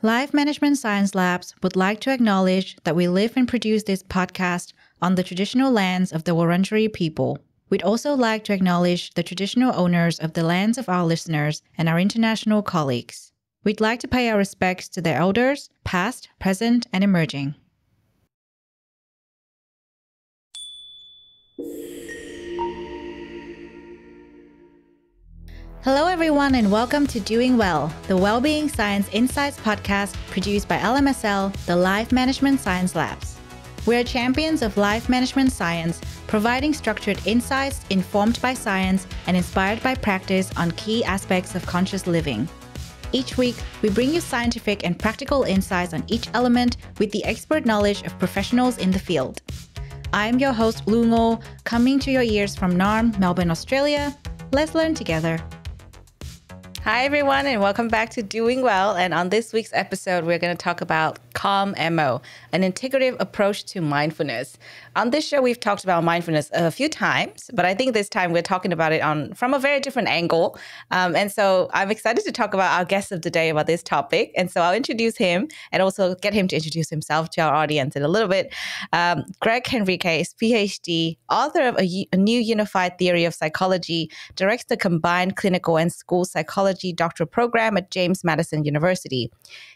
Life Management Science Labs would like to acknowledge that we live and produce this podcast on the traditional lands of the Wurundjeri people. We'd also like to acknowledge the traditional owners of the lands of our listeners and our international colleagues. We'd like to pay our respects to their elders, past, present, and emerging. Hello, everyone, and welcome to Doing Well, the Wellbeing Science Insights podcast produced by LMSL, the Life Management Science Labs. We're champions of life management science, providing structured insights informed by science and inspired by practice on key aspects of conscious living. Each week, we bring you scientific and practical insights on each element with the expert knowledge of professionals in the field. I'm your host, Lu Ngo, coming to your ears from Narm, Melbourne, Australia. Let's learn together. Hi, everyone, and welcome back to Doing Well. And on this week's episode, we're going to talk about CALM-MO, an integrative approach to mindfulness. On this show, we've talked about mindfulness a few times, but I think this time we're talking about it from a very different angle. And so I'm excited to talk about our guest of the day about this topic. And so I'll introduce him and also get him to introduce himself to our audience in a little bit. Gregg Henriques, PhD, author of a new unified theory of psychology, directs the combined clinical and school psychology doctoral program at James Madison University.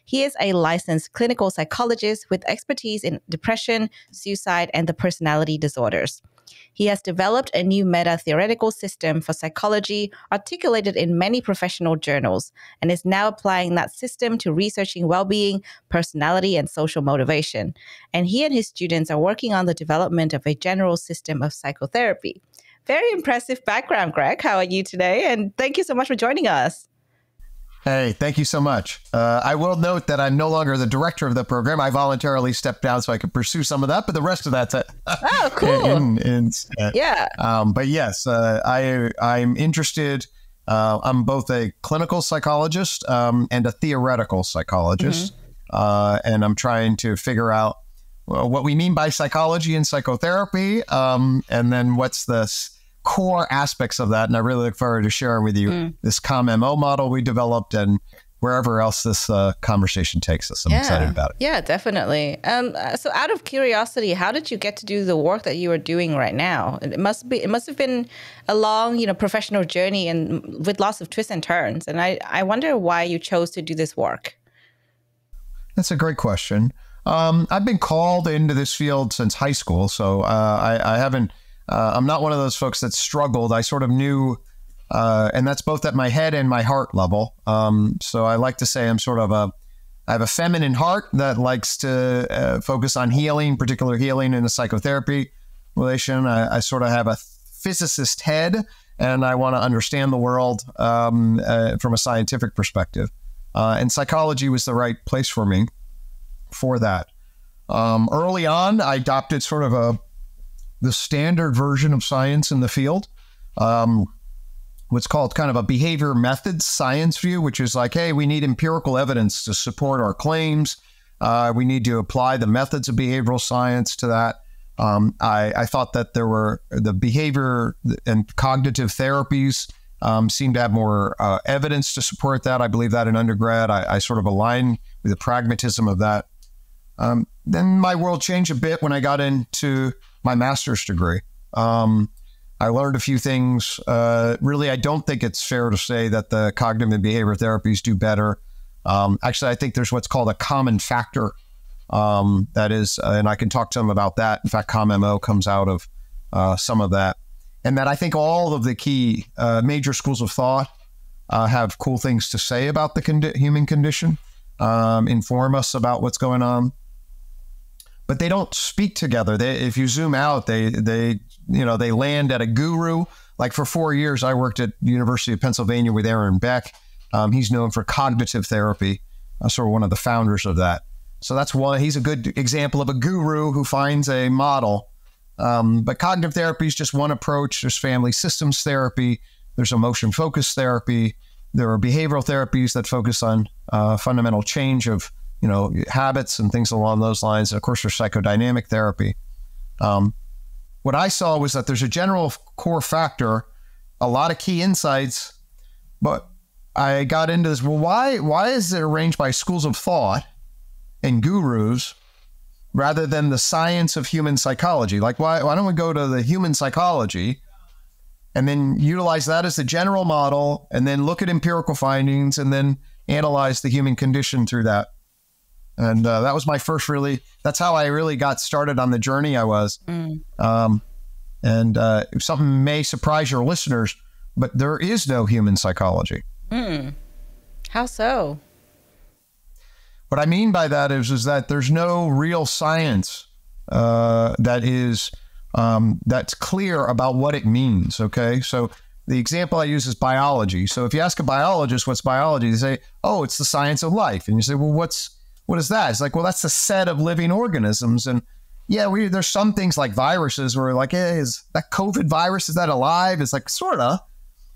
He is a licensed clinical psychologist with expertise in depression, suicide, and the personality disorders. He has developed a new meta-theoretical system for psychology articulated in many professional journals and is now applying that system to researching well-being, personality, and social motivation. And he and his students are working on the development of a general system of psychotherapy. Very impressive background, Gregg. How are you today? And thank you so much for joining us. Hey, thank you so much. I will note that I'm no longer the director of the program. I voluntarily stepped down so I could pursue some of that, but the rest of that's oh, cool. Yeah. But yes, I'm interested. I'm both a clinical psychologist and a theoretical psychologist. And I'm trying to figure out what we mean by psychology and psychotherapy, and then what's the core aspects of that. And I really look forward to sharing with you this CALM-MO model we developed and wherever else this conversation takes us. I'm excited about it. Yeah, definitely. So out of curiosity, how did you get to do the work that you are doing right now? It must have been a long, professional journey and with lots of twists and turns. And I wonder why you chose to do this work. That's a great question. I've been called into this field since high school, so I haven't. I'm not one of those folks that struggled. I sort of knew, and that's both at my head and my heart level. So I like to say I have a feminine heart that likes to focus on healing, particular healing in a psychotherapy relation. I sort of have a physicist head, and I want to understand the world from a scientific perspective. And psychology was the right place for me for that. Early on, I adopted sort of the standard version of science in the field, what's called kind of a behavior methods science view, which is like, hey, we need empirical evidence to support our claims. We need to apply the methods of behavioral science to that. I thought that there were the behavior and cognitive therapies seemed to have more evidence to support that. I believe that in undergrad. I sort of aligned with the pragmatism of that. Then my world changed a bit when I got into my master's degree. I learned a few things. Really, I don't think it's fair to say that the cognitive and behavior therapies do better. Actually, I think there's what's called a common factor. That is, and I can talk to them about that. In fact, CALM-MO comes out of some of that. And that I think all of the key major schools of thought have cool things to say about the human condition, inform us about what's going on. But they don't speak together. If you zoom out, they land at a guru. Like for 4 years, I worked at the University of Pennsylvania with Aaron Beck. He's known for cognitive therapy, sort of one of the founders of that. So that's one. He's a good example of a guru who finds a model. But cognitive therapy is just one approach. There's family systems therapy. There's emotion-focused therapy. There are behavioral therapies that focus on fundamental change of habits and things along those lines. And of course, there's psychodynamic therapy. What I saw was that there's a general core factor, a lot of key insights, but I got into this. Well, why is it arranged by schools of thought and gurus rather than the science of human psychology? Like, why don't we go to the human psychology and then utilize that as the general model and then look at empirical findings and then analyze the human condition through that? And that was my first that's how I really got started on the journey I was. Something may surprise your listeners, but there is no human psychology. How so? What I mean by that is that there's no real science that's clear about what it means. Okay, so the example I use is biology. So if you ask a biologist what's biology, they say, "Oh, it's the science of life," and you say, "Well, what is that?" It's like, well, that's the set of living organisms, and yeah, there's some things like viruses where we're like, hey, is that COVID virus, is that alive? It's like, sort of.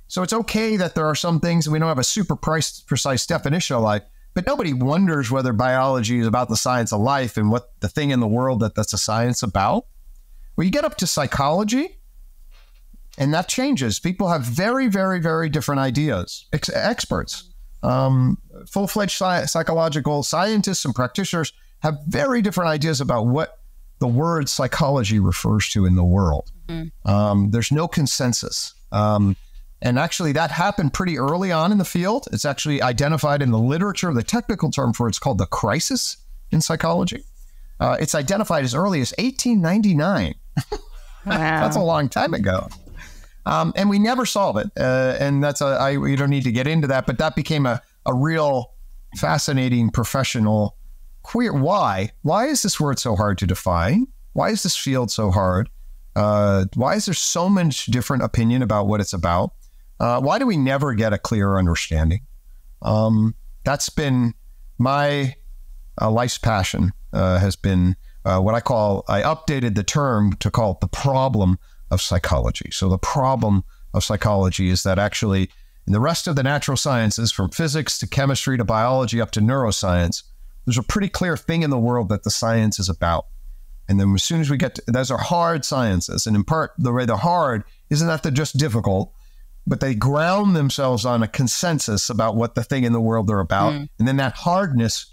So it's okay that there are some things and we don't have a super precise definition of life, but nobody wonders whether biology is about the science of life and what the thing in the world that's a science about. Well, you get up to psychology and that changes. People have very, very, very different ideas. Experts, full-fledged psychological scientists and practitioners have very different ideas about what the word psychology refers to in the world. There's no consensus. And actually that happened pretty early on in the field. It's actually identified in the literature. The technical term for it's called the crisis in psychology. It's identified as early as 1899. Wow. That's a long time ago. And we never solve it. And we don't need to get into that, but that became a real fascinating professional queer. Why is this word so hard to define? Why is this field so hard? Why is there so much different opinion about what it's about? Why do we never get a clear understanding? That's been my life's passion, has been what I updated the term to call it the problem of psychology. So the problem of psychology is that actually in the rest of the natural sciences, from physics to chemistry to biology up to neuroscience, there's a pretty clear thing in the world that the science is about. And then as soon as we get to, those are hard sciences. And in part, the way they're hard isn't that they're just difficult, but they ground themselves on a consensus about what the thing in the world they're about. And then that hardness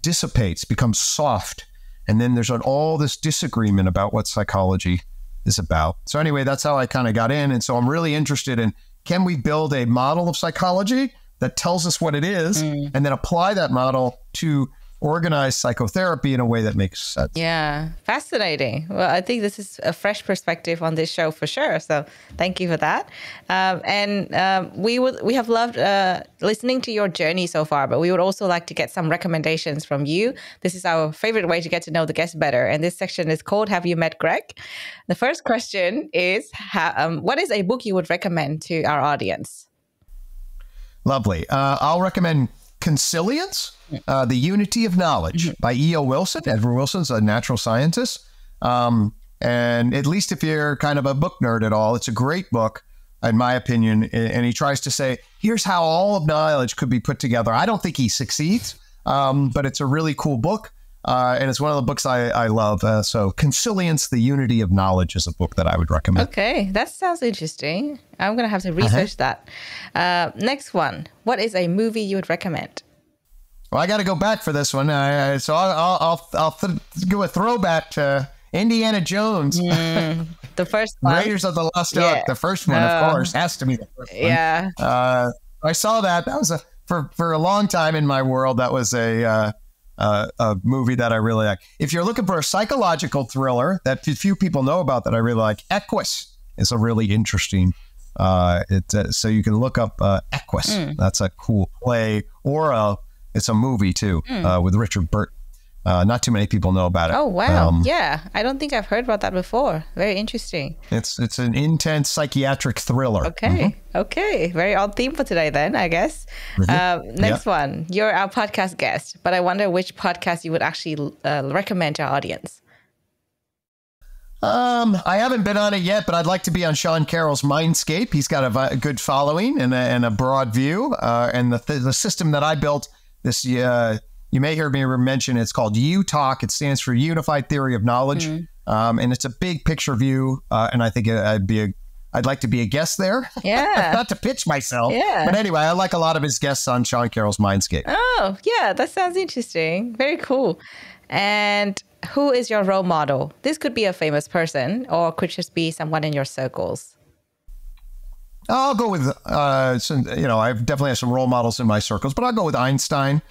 dissipates, becomes soft. And then there's all this disagreement about what psychology is about. So anyway, that's how I kind of got in. And so I'm really interested in, can we build a model of psychology that tells us what it is and then apply that model to organize psychotherapy in a way that makes sense? Yeah, fascinating. Well, I think this is a fresh perspective on this show for sure. So thank you for that. We have loved listening to your journey so far, but we would also like to get some recommendations from you. This is our favorite way to get to know the guest better. And this section is called Have You Met Gregg? The first question is, what is a book you would recommend to our audience? Lovely. I'll recommend Consilient, The Unity of Knowledge by E.O. Wilson. Edward Wilson's a natural scientist. And at least if you're kind of a book nerd at all, it's a great book, in my opinion. And he tries to say, here's how all of knowledge could be put together. I don't think he succeeds, but it's a really cool book. And it's one of the books I love. So Consilience, The Unity of Knowledge is a book that I would recommend. Okay, that sounds interesting. I'm going to have to research that. Next one. What is a movie you would recommend? Well, I got to go back for this one. So I'll do a throwback to Indiana Jones. The first one. Raiders of the Lost Ark. The first one, of course, has to be the first one. Yeah. I saw that. That was for a long time in my world. That was a movie that I really like. If you're looking for a psychological thriller that few people know about that I really like, Equus is a really interesting. So you can look up Equus. That's a cool play, or it's a movie too with Richard Burton. Not too many people know about it. Oh wow! Yeah, I don't think I've heard about that before. Very interesting. It's an intense psychiatric thriller. Okay, okay, very on theme for today then, I guess. Next one. You're our podcast guest, but I wonder which podcast you would actually recommend to our audience. I haven't been on it yet, but I'd like to be on Sean Carroll's Mindscape. He's got a good following and a broad view. And the system that I built this year. You may hear me mention it's called U-Talk. It stands for Unified Theory of Knowledge. And it's a big picture view. And I think it'd be I'd like to be a guest there. Yeah. Not to pitch myself. Yeah. But anyway, I like a lot of his guests on Sean Carroll's Mindscape. Oh, yeah. That sounds interesting. Very cool. And who is your role model? This could be a famous person or could just be someone in your circles. I'll go with, I've definitely had some role models in my circles, but I'll go with Einstein,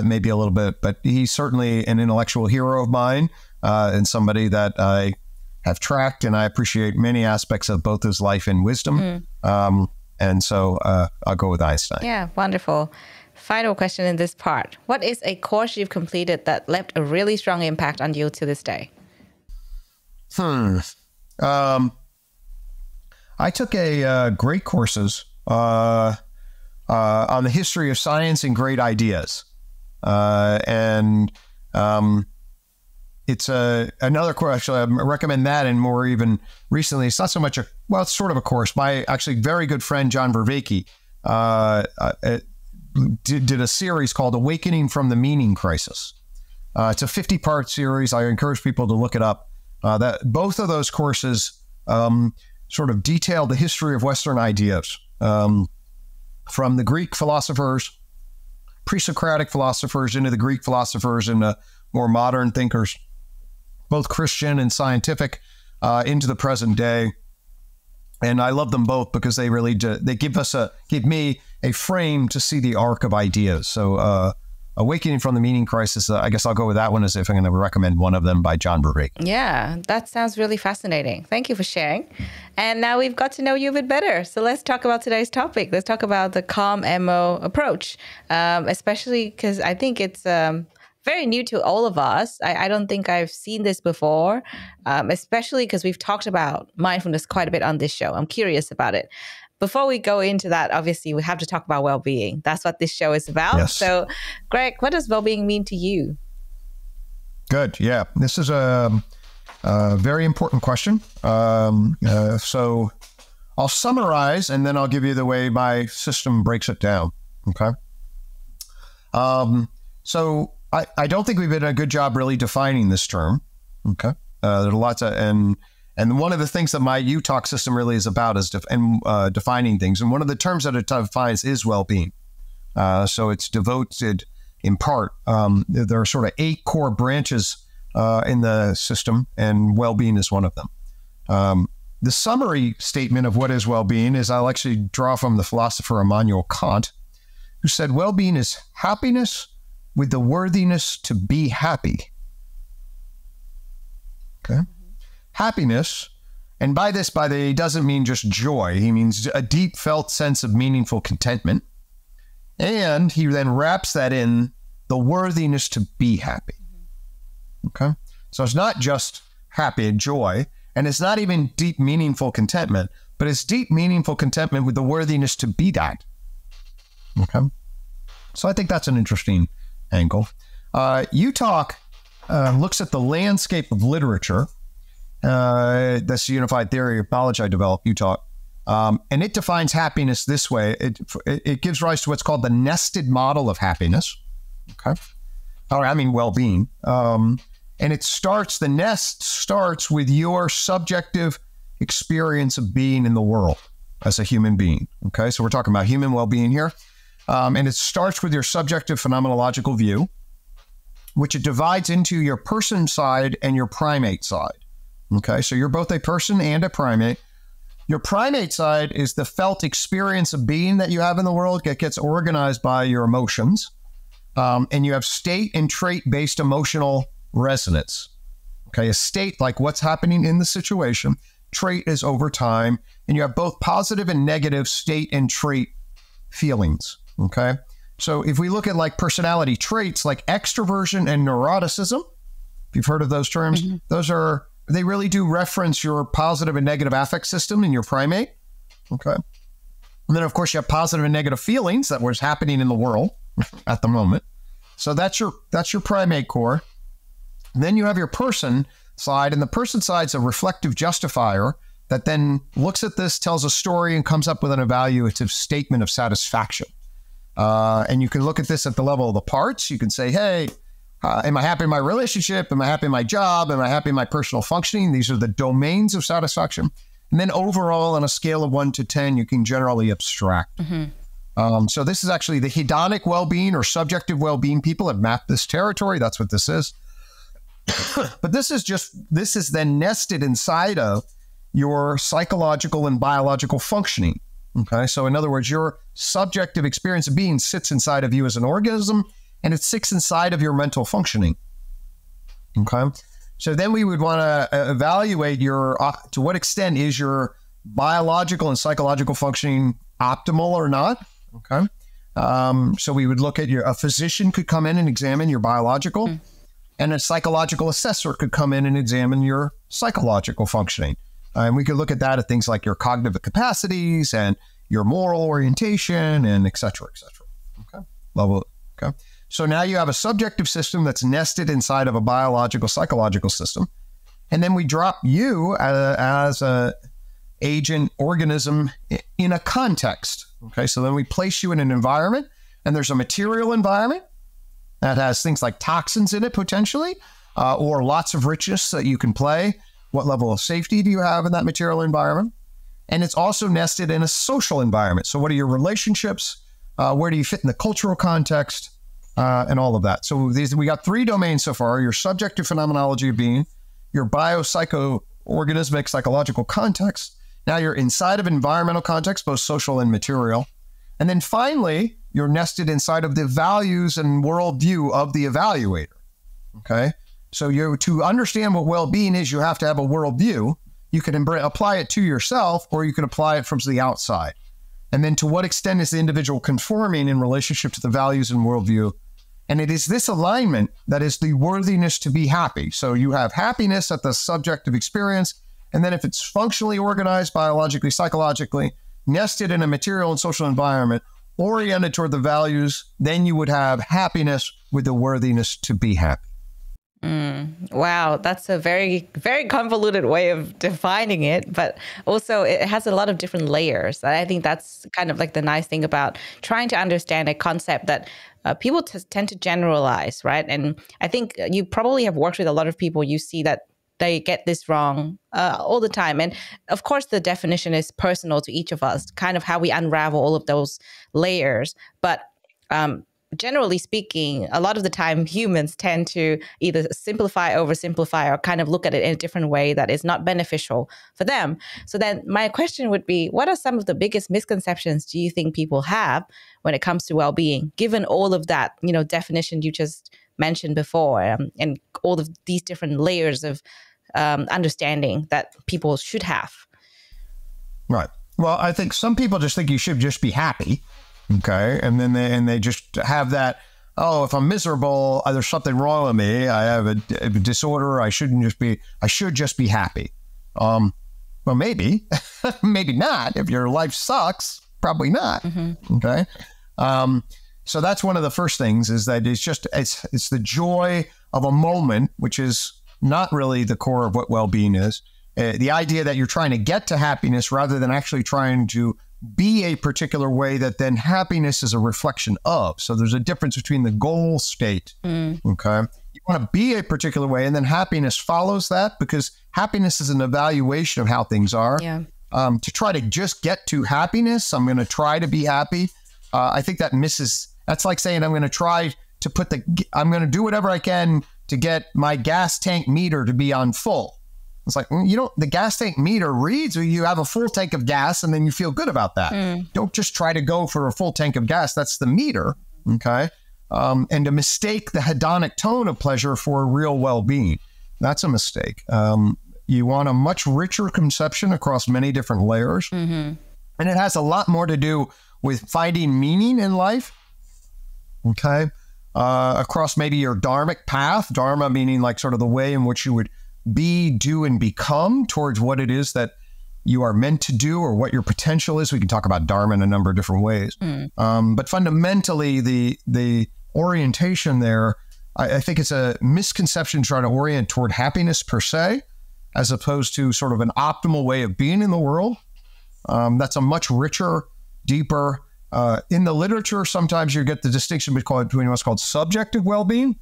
maybe a little bit. But he's certainly an intellectual hero of mine and somebody that I have tracked, and I appreciate many aspects of both his life and wisdom. And so I'll go with Einstein. Yeah, wonderful. Final question in this part. What is a course you've completed that left a really strong impact on you to this day? I took great courses on the history of science and great ideas. It's another course. Actually, I recommend that, and more even recently. It's not so much it's sort of a course. My actually very good friend John Vervaeke did a series called "Awakening from the Meaning Crisis." It's a 50-part series. I encourage people to look it up. That both of those courses sort of detail the history of Western ideas, from the Greek philosophers, pre-Socratic philosophers, into the Greek philosophers and the more modern thinkers, both Christian and scientific, into the present day. And I love them both because they really give me a frame to see the arc of ideas. So Awakening from the Meaning Crisis, I guess I'll go with that one as if I'm going to recommend one of them by John Vervaeke. Yeah, that sounds really fascinating. Thank you for sharing. And now we've got to know you a bit better. So let's talk about today's topic. Let's talk about the calm MO approach, especially because I think it's very new to all of us. I don't think I've seen this before, especially because we've talked about mindfulness quite a bit on this show. I'm curious about it. Before we go into that, obviously, we have to talk about well-being. That's what this show is about. Yes. So, Gregg, what does well-being mean to you? Good. Yeah. This is a very important question. So I'll summarize, and then I'll give you the way my system breaks it down. Okay. So I don't think we've done a good job really defining this term. Okay. There's lots of, and one of the things that my UTalk system really is about is defining things. And one of the terms that it defines is well-being. So it's devoted in part. There are sort of 8 core branches in the system, and well-being is one of them. The summary statement of what is well-being is I'll actually draw from the philosopher Immanuel Kant, who said, well-being is happiness with the worthiness to be happy. Okay. Happiness, and by this, he doesn't mean just joy. He means a deep felt sense of meaningful contentment. And he then wraps that in the worthiness to be happy. Okay. So it's not just happy and joy, and it's not even deep, meaningful contentment, but it's deep, meaningful contentment with the worthiness to be that. Okay. So I think that's an interesting angle. UTalk looks at the landscape of literature. That's the unified theory of knowledge I developed, UTalk. And it defines happiness this way. It gives rise to what's called the nested model of happiness. Okay. Well-being. And the nest starts with your subjective experience of being in the world as a human being. Okay. So we're talking about human well-being here. And it starts with your subjective phenomenological view, which it divides into your person side and your primate side. Okay, so you're both a person and a primate. Your primate side is the felt experience of being that you have in the world. It gets organized by your emotions. And you have state and trait-based emotional resonance. Okay, a state like what's happening in the situation. Trait is over time. And you have both positive and negative state and trait feelings. Okay, so if we look at like personality traits like extroversion and neuroticism, if you've heard of those terms, they really do reference your positive and negative affect system in your primate. Okay. And then, of course, you have positive and negative feelings that was happening in the world at the moment. So that's your primate core. And then you have your person side, and the person side's a reflective justifier that then looks at this, tells a story, and comes up with an evaluative statement of satisfaction. And you can look at this at the level of the parts. You can say, hey, am I happy in my relationship? Am I happy in my job? Am I happy in my personal functioning? These are the domains of satisfaction. And then overall, on a scale of 1 to 10, you can generally abstract. So this is actually the hedonic well-being or subjective well-being. People have mapped this territory. That's what this is. But this is then nested inside of your psychological and biological functioning. Okay. So in other words, your subjective experience of being sits inside of you as an organism, and it sits inside of your mental functioning. Okay. So then we would want to evaluate to what extent is your biological and psychological functioning optimal or not. Okay. So we would look at a physician could come in and examine your biological, and a psychological assessor could come in and examine your psychological functioning. And we could look at that at things like your cognitive capacities and your moral orientation and et cetera, et cetera. Okay. Okay. So now you have a subjective system that's nested inside of a biological, psychological system. And then we drop you as a agent organism in a context. Okay. So then we place you in an environment, and there's a material environment that has things like toxins in it potentially, or lots of richness that you can play. What level of safety do you have in that material environment? And it's also nested in a social environment. So what are your relationships? Where do you fit in the cultural context? And all of that. So we got 3 domains so far: your subjective phenomenology of being, your biopsychoorganismic psychological context. Now you're inside of environmental context, both social and material. And then finally, you're nested inside of the values and worldview of the evaluator. Okay. So to understand what well-being is, you have to have a worldview. You can apply it to yourself, or you can apply it from the outside. And then to what extent is the individual conforming in relationship to the values and worldview? And it is this alignment that is the worthiness to be happy. So you have happiness at the subjective experience. And then if it's functionally organized, biologically, psychologically, nested in a material and social environment, oriented toward the values, then you would have happiness with the worthiness to be happy. Wow, that's a very, very convoluted way of defining it, but also it has a lot of different layers. I think that's kind of like the nice thing about trying to understand a concept that people tend to generalize, right? And I think you probably have worked with a lot of people. You see that they get this wrong all the time. And of course, the definition is personal to each of us, kind of how we unravel all of those layers. But generally speaking, a lot of the time humans tend to either simplify, oversimplify, or kind of look at it in a different way that is not beneficial for them. So then my question would be, what are some of the biggest misconceptions do you think people have when it comes to well-being, given all of that, definition you just mentioned before, and all of these different layers of understanding that people should have? Right. Well, I think some people just think you should just be happy. Okay. And then they just have that, oh, if I'm miserable, there's something wrong with me. I have a disorder. I should just be happy. Well, maybe, maybe not. If your life sucks, probably not. Mm-hmm. Okay. So that's one of the first things, is that it's the joy of a moment, which is not really the core of what well-being is. The idea that you're trying to get to happiness rather than actually trying to be a particular way that then happiness is a reflection of. So there's a difference between the goal state. Okay. You want to be a particular way, and then happiness follows that, because happiness is an evaluation of how things are. Yeah. To try to just get to happiness, I'm going to try to be happy. I think that's like saying I'm going to do whatever I can to get my gas tank meter to be on full. It's like, the gas tank meter reads, or you have a full tank of gas and then you feel good about that. Don't just try to go for a full tank of gas. That's the meter. Okay. And to mistake the hedonic tone of pleasure for real well-being, that's a mistake. You want a much richer conception across many different layers. Mm-hmm. And it has a lot more to do with finding meaning in life. Okay. Across maybe your dharmic path, dharma meaning like sort of the way in which you would be, do, and become towards what it is that you are meant to do, or what your potential is. We can talk about dharma in a number of different ways. But fundamentally, the orientation there, I think it's a misconception to try to orient toward happiness per se, as opposed to sort of an optimal way of being in the world. That's a much richer, deeper, in the literature, sometimes you get the distinction between what's called subjective well-being,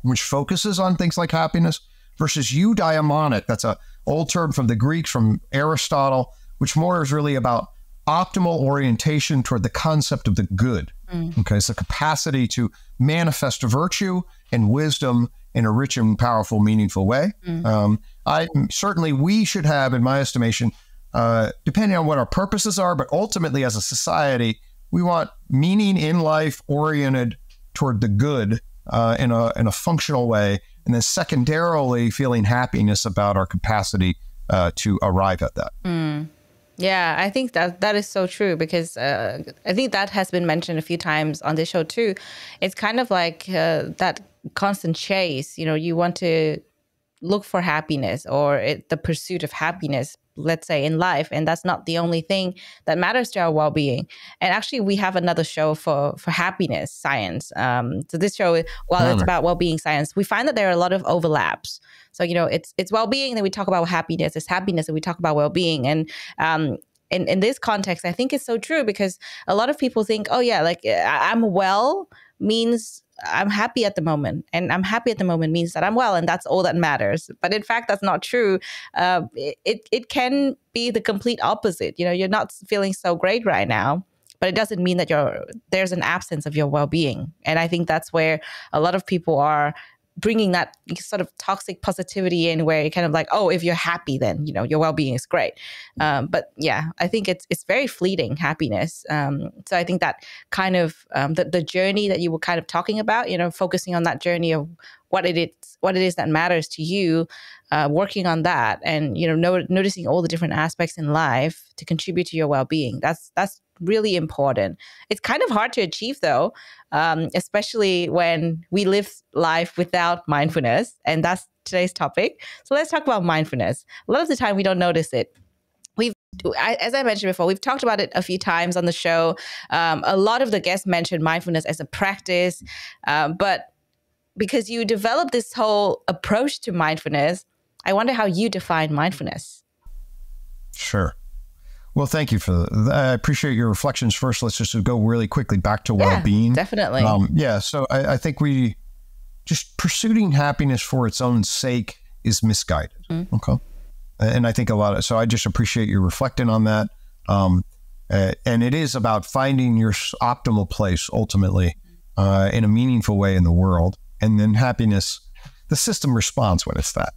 which focuses on things like happiness, versus eudaimonic. That's a old term from the Greek, from Aristotle, which more is really about optimal orientation toward the concept of the good. Okay, it's the capacity to manifest virtue and wisdom in a rich and powerful, meaningful way. Certainly we should have, in my estimation, depending on what our purposes are, but ultimately as a society, we want meaning in life oriented toward the good in a functional way, and then secondarily feeling happiness about our capacity to arrive at that. Yeah, I think that is so true, because I think that has been mentioned a few times on this show too. It's kind of like that constant chase. You want to look for happiness, or the pursuit of happiness, let's say, in life. And that's not the only thing that matters to our well-being. And actually, we have another show for happiness science. So this show, while it's about well-being science, we find that there are a lot of overlaps. So, it's well-being, then we talk about happiness. It's happiness, and we talk about well-being. And in this context, I think it's so true, because a lot of people think, oh yeah, like I'm well means I'm happy at the moment, and I'm happy at the moment means that I'm well, and that's all that matters. But in fact, that's not true. It can be the complete opposite. You're not feeling so great right now, but it doesn't mean that there's an absence of your well-being. And I think that's where a lot of people are bringing that sort of toxic positivity in, where you're kind of like, oh, if you're happy, then, your well-being is great. But yeah, I think it's very fleeting, happiness. So I think that kind of the journey that you were kind of talking about, focusing on that journey of what it is that matters to you, working on that, and, noticing all the different aspects in life to contribute to your well-being. That's really important. It's kind of hard to achieve, though, especially when we live life without mindfulness. And that's today's topic. So let's talk about mindfulness. A lot of the time we don't notice it. As I mentioned before, we've talked about it a few times on the show. A lot of the guests mentioned mindfulness as a practice, but because you develop this whole approach to mindfulness, I wonder how you define mindfulness. Sure. Well, thank you for that. I appreciate your reflections. First, let's just go really quickly back to well-being. Definitely. So I think we just pursuing happiness for its own sake is misguided. Okay. And I think so I just appreciate you reflecting on that. And it is about finding your optimal place ultimately in a meaningful way in the world. And then happiness, the system responds when it's that.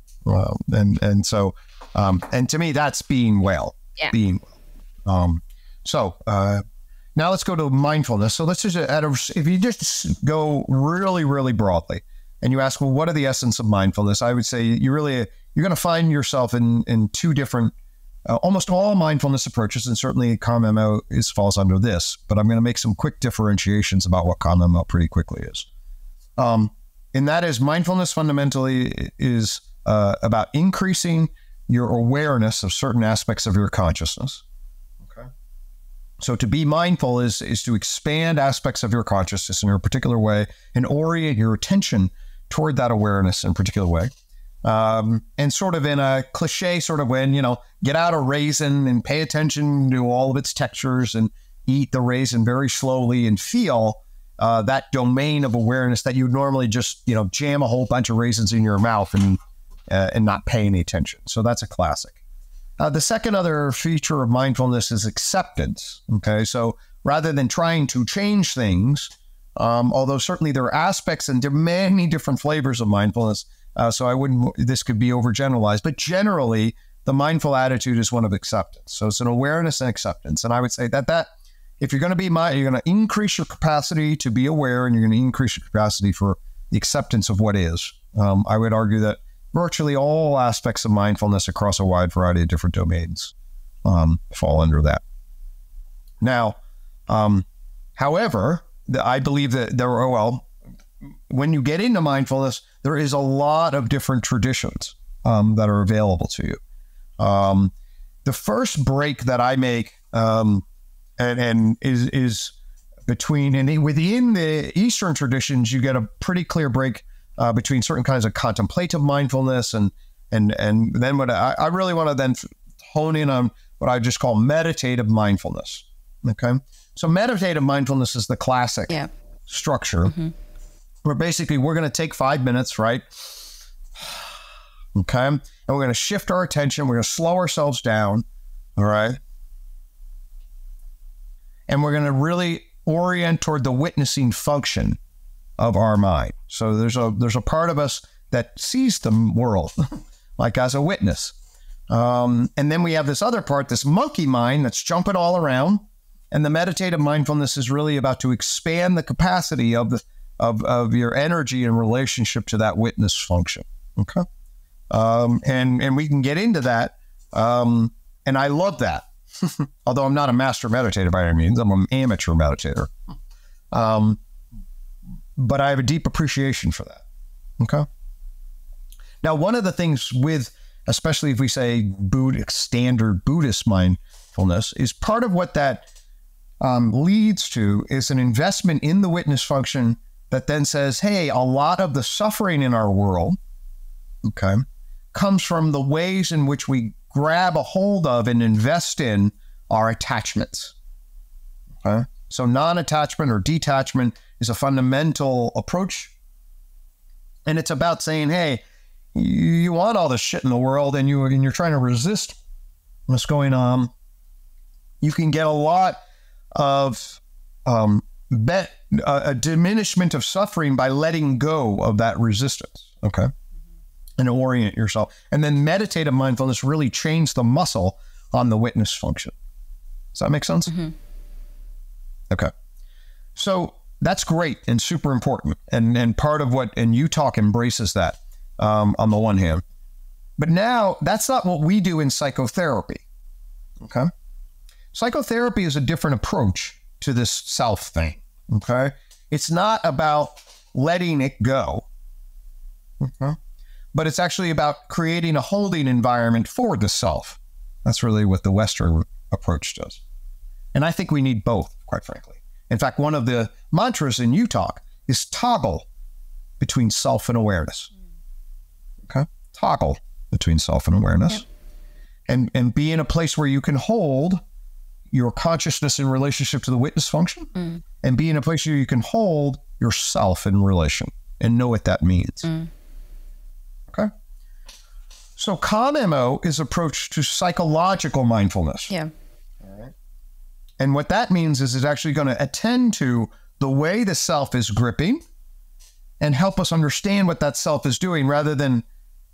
And to me, that's being well. Yeah. Being well. Now let's go to mindfulness. So let's just if you just go really, really broadly and you ask, well, what are the essence of mindfulness? I would say you're going to find yourself in two different, almost all mindfulness approaches, and certainly CalmML falls under this, but I'm going to make some quick differentiations about what CalmML pretty quickly is. And that is, mindfulness fundamentally is about increasing your awareness of certain aspects of your consciousness. Okay. So to be mindful is to expand aspects of your consciousness in a particular way and orient your attention toward that awareness in a particular way. And sort of in a cliche sort of way, get out a raisin and pay attention to all of its textures and eat the raisin very slowly and feel that domain of awareness that you would normally just, jam a whole bunch of raisins in your mouth and not pay any attention. So that's a classic. The second other feature of mindfulness is acceptance. Okay, so rather than trying to change things, although certainly there are aspects and there are many different flavors of mindfulness, so this could be overgeneralized, but generally the mindful attitude is one of acceptance. So it's an awareness and acceptance. And I would say that if you're going to be you're going to increase your capacity to be aware, and you're going to increase your capacity for the acceptance of what is. I would argue that virtually all aspects of mindfulness across a wide variety of different domains fall under that. Now, however, I believe that when you get into mindfulness, there is a lot of different traditions that are available to you. The first break that I make and is between, and within the Eastern traditions, you get a pretty clear break between certain kinds of contemplative mindfulness and then what I really want to then hone in on what I just call meditative mindfulness. Okay, so meditative mindfulness is the classic structure, where basically we're going to take 5 minutes, right? Okay, and and we're going to shift our attention. We're going to slow ourselves down. All right. And we're going to really orient toward the witnessing function of our mind. So there's a part of us that sees the world like as a witness. And then we have this other part, this monkey mind that's jumping all around. And the meditative mindfulness is really about to expand the capacity of your energy in relationship to that witness function. Okay. And we can get into that. And I love that. Although I'm not a master meditator by any means, I'm an amateur meditator. But I have a deep appreciation for that. Okay. Now, one of the things with, especially if we say standard Buddhist mindfulness, is part of what that leads to is an investment in the witness function that then says, hey, a lot of the suffering in our world, okay, comes from the ways in which we grab a hold of and invest in our attachments. Okay? So non-attachment or detachment is a fundamental approach. And it's about saying, hey, you want all this shit in the world and you're trying to resist what's going on. You can get a lot of a diminishment of suffering by letting go of that resistance. Okay. And orient yourself. And then meditative mindfulness really trains the muscle on the witness function. Does that make sense? Mm-hmm. Okay. So that's great and super important. And part of what, and you talk embraces that on the one hand. But now that's not what we do in psychotherapy. Okay. Psychotherapy is a different approach to this self thing. Okay. It's not about letting it go. Okay. But it's actually about creating a holding environment for the self. That's really what the Western approach does. And I think we need both, quite frankly. In fact, one of the mantras in UTalk is toggle between self and awareness. Okay? Toggle between self and awareness. Yep. And be in a place where you can hold your consciousness in relationship to the witness function, and be in a place where you can hold yourself in relation and know what that means. Okay. So CalmMO is approach to psychological mindfulness. Yeah. All right. And what that means is it's actually going to attend to the way the self is gripping and help us understand what that self is doing rather than,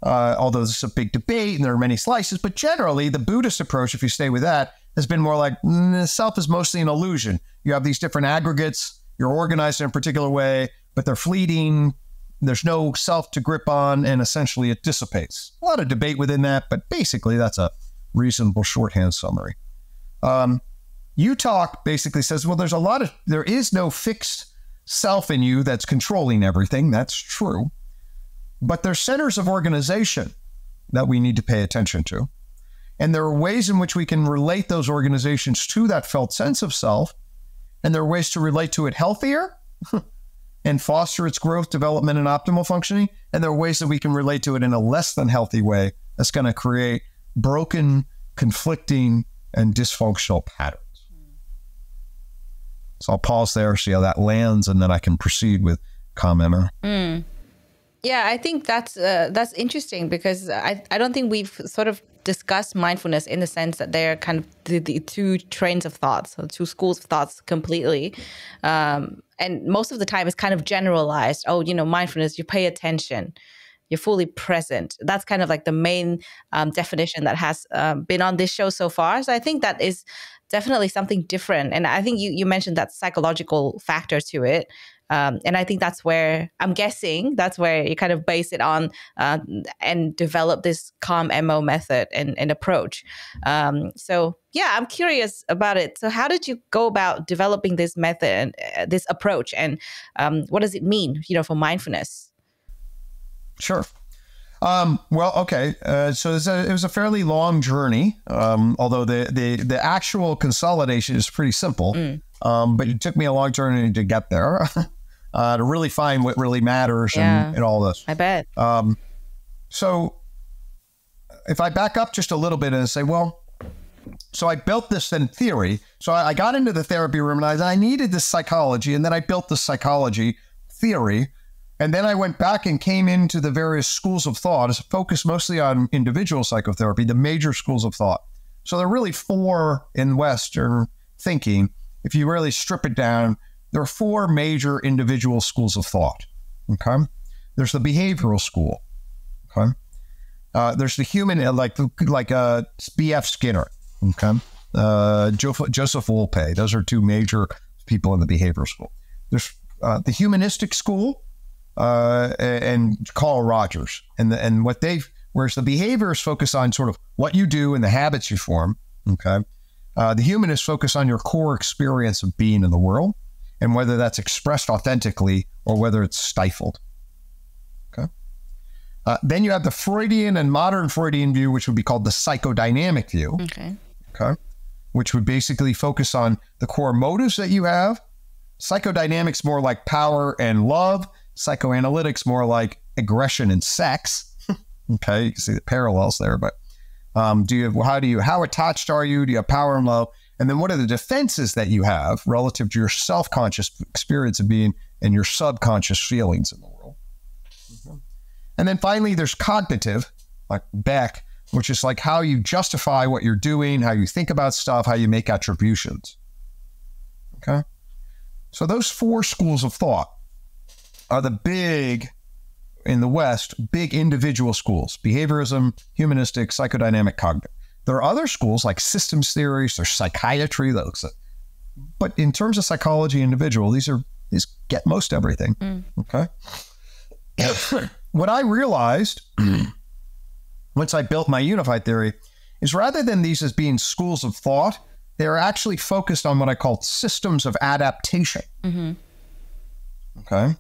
although this is a big debate and there are many slices, but generally the Buddhist approach, if you stay with that, has been more like the self is mostly an illusion. You have these different aggregates, you're organized in a particular way, but they're fleeting. There's no self to grip on, and essentially it dissipates. A lot of debate within that, but basically that's a reasonable shorthand summary. UTalk basically says, well, there is no fixed self in you that's controlling everything. That's true. But there's centers of organization that we need to pay attention to. And there are ways in which we can relate those organizations to that felt sense of self. And there are ways to relate to it healthier and foster its growth, development, and optimal functioning. And there are ways that we can relate to it in a less than healthy way that's going to create broken, conflicting, and dysfunctional patterns. So I'll pause there, see how that lands, and then I can proceed with CalmMO. Yeah, I think that's interesting because I don't think we've sort of discussed mindfulness in the sense that they're kind of the two trains of thoughts, or two schools of thoughts completely. And most of the time it's kind of generalized. Oh, mindfulness, you pay attention, you're fully present. That's kind of like the main definition that has been on this show so far. So I think that is definitely something different. And I think you mentioned that psychological factor to it. And I think that's where you kind of base it on and develop this CalmMO method and approach. So yeah, I'm curious about it. So how did you go about developing this method and this approach, and what does it mean, for mindfulness? Sure. Well, okay. So it was a fairly long journey, although the actual consolidation is pretty simple. But it took me a long journey to get there, to really find what really matters and all this. I bet. So if I back up just a little bit and say, well, so I built this in theory. So I got into the therapy room and I needed this psychology, and then I built the psychology theory. And then I went back and came into the various schools of thought, focused mostly on individual psychotherapy, the major schools of thought. So there are really 4 in Western thinking. If you really strip it down, there are 4 major individual schools of thought. Okay. There's the behavioral school. Okay. There's the human, like B.F. Skinner. Okay. Joseph Wolpe. Those are 2 major people in the behavioral school. There's the humanistic school, and Carl Rogers, whereas the behaviorists focus on sort of what you do and the habits you form. Okay. The humanists focus on your core experience of being in the world and whether that's expressed authentically or whether it's stifled. Okay. Then you have the Freudian and modern Freudian view, which would be called the psychodynamic view. Okay. Which would basically focus on the core motives that you have. Psychodynamics more like power and love. Psychoanalytics more like aggression and sex. Okay, you can see the parallels there. But how attached are you? Do you have power and love? And then what are the defenses that you have relative to your self-conscious experience of being and your subconscious feelings in the world? Mm-hmm. And then finally, there's cognitive, like Beck, which is like how you justify what you're doing, how you think about stuff, how you make attributions. Okay. So those 4 schools of thought are the big, in the West, big individual schools: behaviorism, humanistic, psychodynamic, cognitive. There are other schools like systems theories, there's psychiatry that looks at, but in terms of psychology individual, these get most everything. Okay. What I realized once I built my unify theory is rather than these as being schools of thought, they're actually focused on what I call systems of adaptation. Mm-hmm. Okay.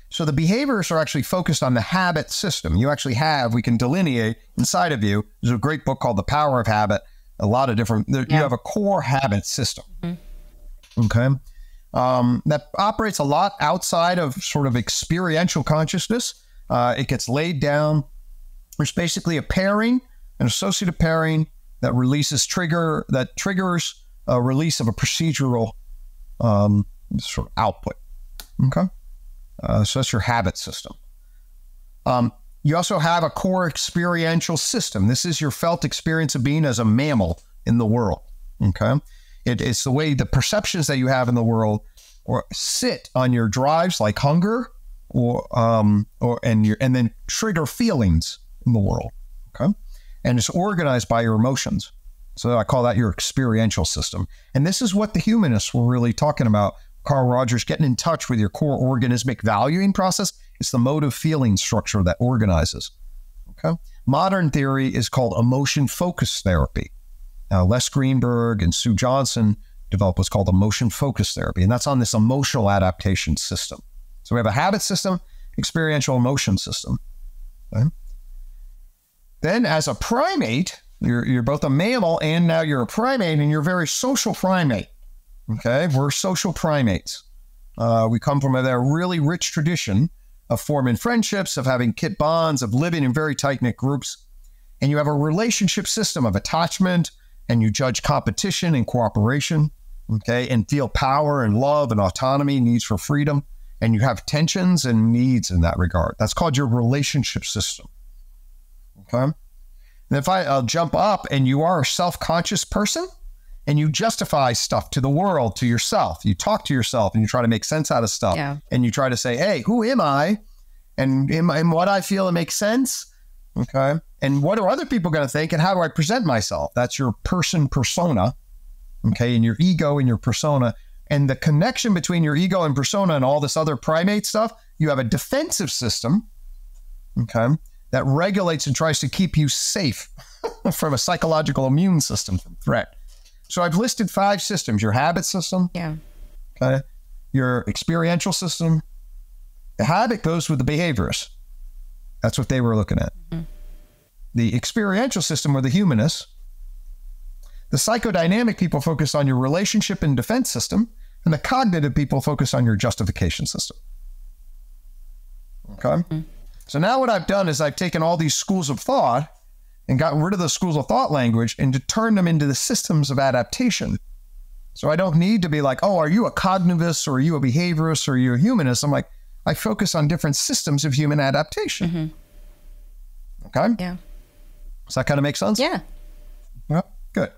So the behaviorists are actually focused on the habit system. We can delineate inside of you. There's a great book called The Power of Habit. You have a core habit system. Mm-hmm. Okay. That operates a lot outside of sort of experiential consciousness. It gets laid down. There's basically a pairing, an associative pairing that triggers a release of a procedural sort of output. Okay. So that's your habit system. You also have a core experiential system. This is your felt experience of being as a mammal in the world. Okay. It's the way the perceptions that you have in the world or sit on your drives like hunger and then trigger feelings in the world. Okay. And it's organized by your emotions. So I call that your experiential system. And this is what the humanists were really talking about. Carl Rogers, getting in touch with your core organismic valuing process. It's the motive feeling structure that organizes. Okay. Modern theory is called emotion-focused therapy. Now, Les Greenberg and Sue Johnson developed what's called emotion-focused therapy, and that's on this emotional adaptation system. So we have a habit system, experiential emotion system. Okay. Then as a primate, you're both a mammal and now you're a primate, and you're a very social primate. Okay, we're social primates. We come from a really rich tradition of forming friendships, of having kit bonds, of living in very tight-knit groups. And you have a relationship system of attachment, and you judge competition and cooperation, okay, and feel power and love and autonomy, needs for freedom. And you have tensions and needs in that regard. That's called your relationship system. Okay. And if I'll jump up and you are a self-conscious person, and you justify stuff to the world, to yourself. You talk to yourself and you try to make sense out of stuff. Yeah. And you try to say, hey, who am I? And what I feel it makes sense. Okay. And what are other people going to think? And how do I present myself? That's your persona. Okay. And your ego and your persona. And the connection between your ego and persona and all this other primate stuff, you have a defensive system. Okay. That regulates and tries to keep you safe from a psychological immune system from threat. So I've listed 5 systems: your habit system, okay, your experiential system. The habit goes with the behaviorists. That's what they were looking at. Mm-hmm. The experiential system were the humanists. The psychodynamic people focus on your relationship and defense system, and the cognitive people focus on your justification system. Okay? Mm-hmm. So now what I've done is I've taken all these schools of thought and gotten rid of the schools of thought language and to turn them into the systems of adaptation. So I don't need to be like, oh, are you a cognitivist or are you a behaviorist or are you a humanist? I'm like, I focus on different systems of human adaptation. Okay? Yeah. Does that kind of make sense? Yeah. Well, good.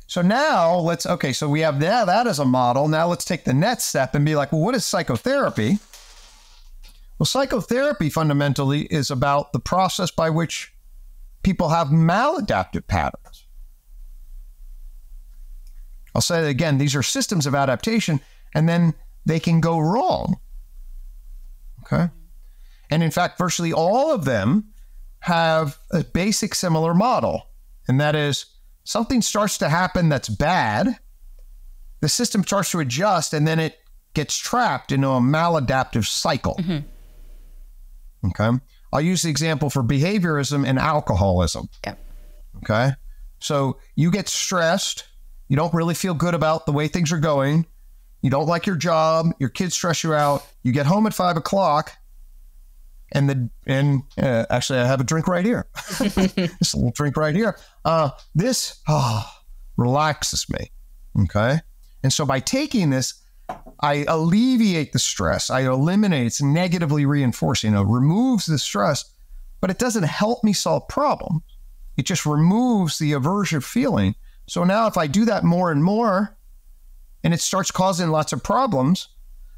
So now so we have that as a model. Now let's take the next step and be like, well, what is psychotherapy? Well, psychotherapy fundamentally is about the process by which people have maladaptive patterns. I'll say it again, these are systems of adaptation, and then they can go wrong. Okay? And in fact, virtually all of them have a basic similar model, and that is something starts to happen that's bad, the system starts to adjust, and then it gets trapped into a maladaptive cycle. Okay? I'll use the example for behaviorism and alcoholism. Yep. Okay? So you get stressed, you don't really feel good about the way things are going, you don't like your job, your kids stress you out, you get home at 5 o'clock, and actually I have a drink right here. This little drink right here. This relaxes me. Okay? And so by taking this, I alleviate the stress. I eliminate, it's negatively reinforcing. It removes the stress, but it doesn't help me solve problems. It just removes the aversive feeling. So now if I do that more and more, and it starts causing lots of problems,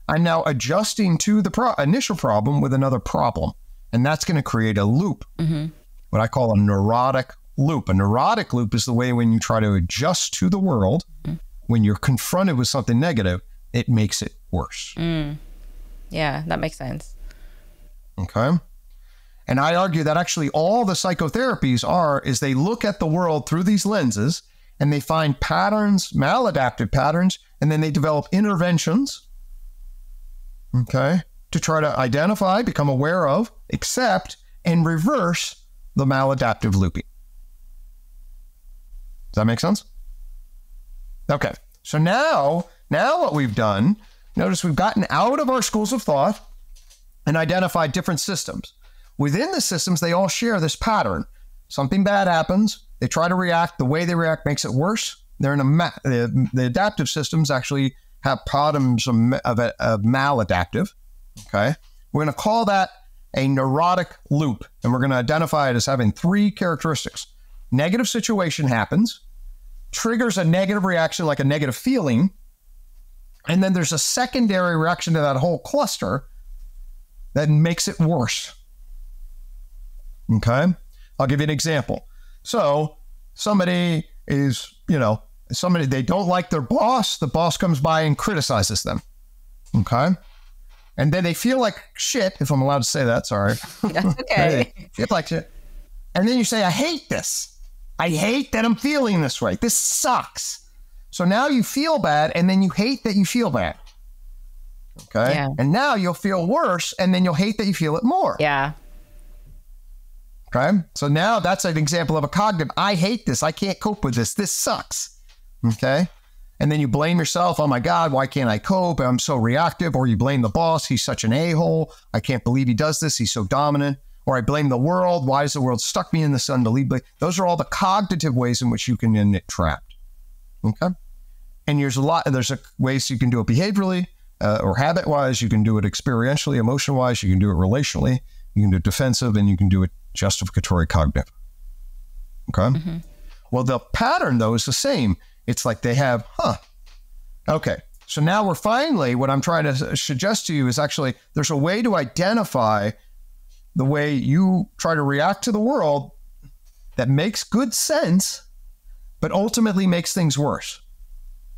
I'm now adjusting to the initial problem with another problem. And that's going to create a loop, what I call a neurotic loop. A neurotic loop is the way when you try to adjust to the world, when you're confronted with something negative, it makes it worse. Yeah, that makes sense. Okay. And I argue that actually all the psychotherapies is they look at the world through these lenses and they find patterns, maladaptive patterns, and then they develop interventions, okay, to try to identify, become aware of, accept, and reverse the maladaptive looping. Does that make sense? Okay. So now what we've done, notice we've gotten out of our schools of thought and identified different systems. Within the systems, they all share this pattern. Something bad happens. They try to react. The way they react makes it worse. They're in the adaptive systems actually have patterns of maladaptive. Okay. We're going to call that a neurotic loop. And we're going to identify it as having 3 characteristics. Negative situation happens, triggers a negative reaction like a negative feeling. And then there's a secondary reaction to that whole cluster that makes it worse. Okay. I'll give you an example. So somebody is, they don't like their boss. The boss comes by and criticizes them. Okay. And then they feel like shit, if I'm allowed to say that. Sorry. That's okay. They feel like shit. And then you say, I hate this. I hate that I'm feeling this way. This sucks. So now you feel bad, and then you hate that you feel bad. Okay. Yeah. And now you'll feel worse, and then you'll hate that you feel it more. Yeah. Okay. So now that's an example of a cognitive. I hate this. I can't cope with this. This sucks. Okay. And then you blame yourself. Oh my God, why can't I cope? I'm so reactive. Or you blame the boss. He's such an a-hole. I can't believe he does this. He's so dominant. Or I blame the world. Why has the world stuck me in this unbelievably? Those are all the cognitive ways in which you can get trapped. Okay. And there's ways you can do it behaviorally or habit-wise. You can do it experientially, emotion-wise. You can do it relationally. You can do it defensive, and you can do it justificatory cognitive. Okay. Well, the pattern, though, is the same. It's like they have, okay. So now what I'm trying to suggest to you is actually there's a way to identify the way you try to react to the world that makes good sense, but ultimately makes things worse.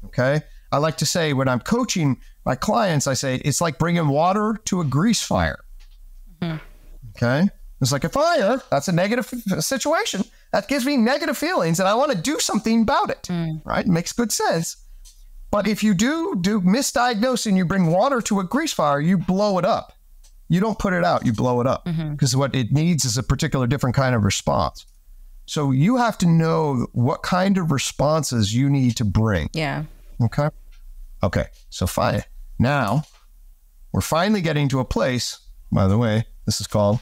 Okay. I like to say when I'm coaching my clients, I say, it's like bringing water to a grease fire. Okay. It's like a fire. That's a negative situation. That gives me negative feelings and I want to do something about it. Right. It makes good sense. But if you do misdiagnose and you bring water to a grease fire, you blow it up. You don't put it out, you blow it up. Because what it needs is a particular different kind of response. So you have to know what kind of responses you need to bring. Yeah. Okay. Okay. So fine. Now we're finally getting to a place, by the way, this is called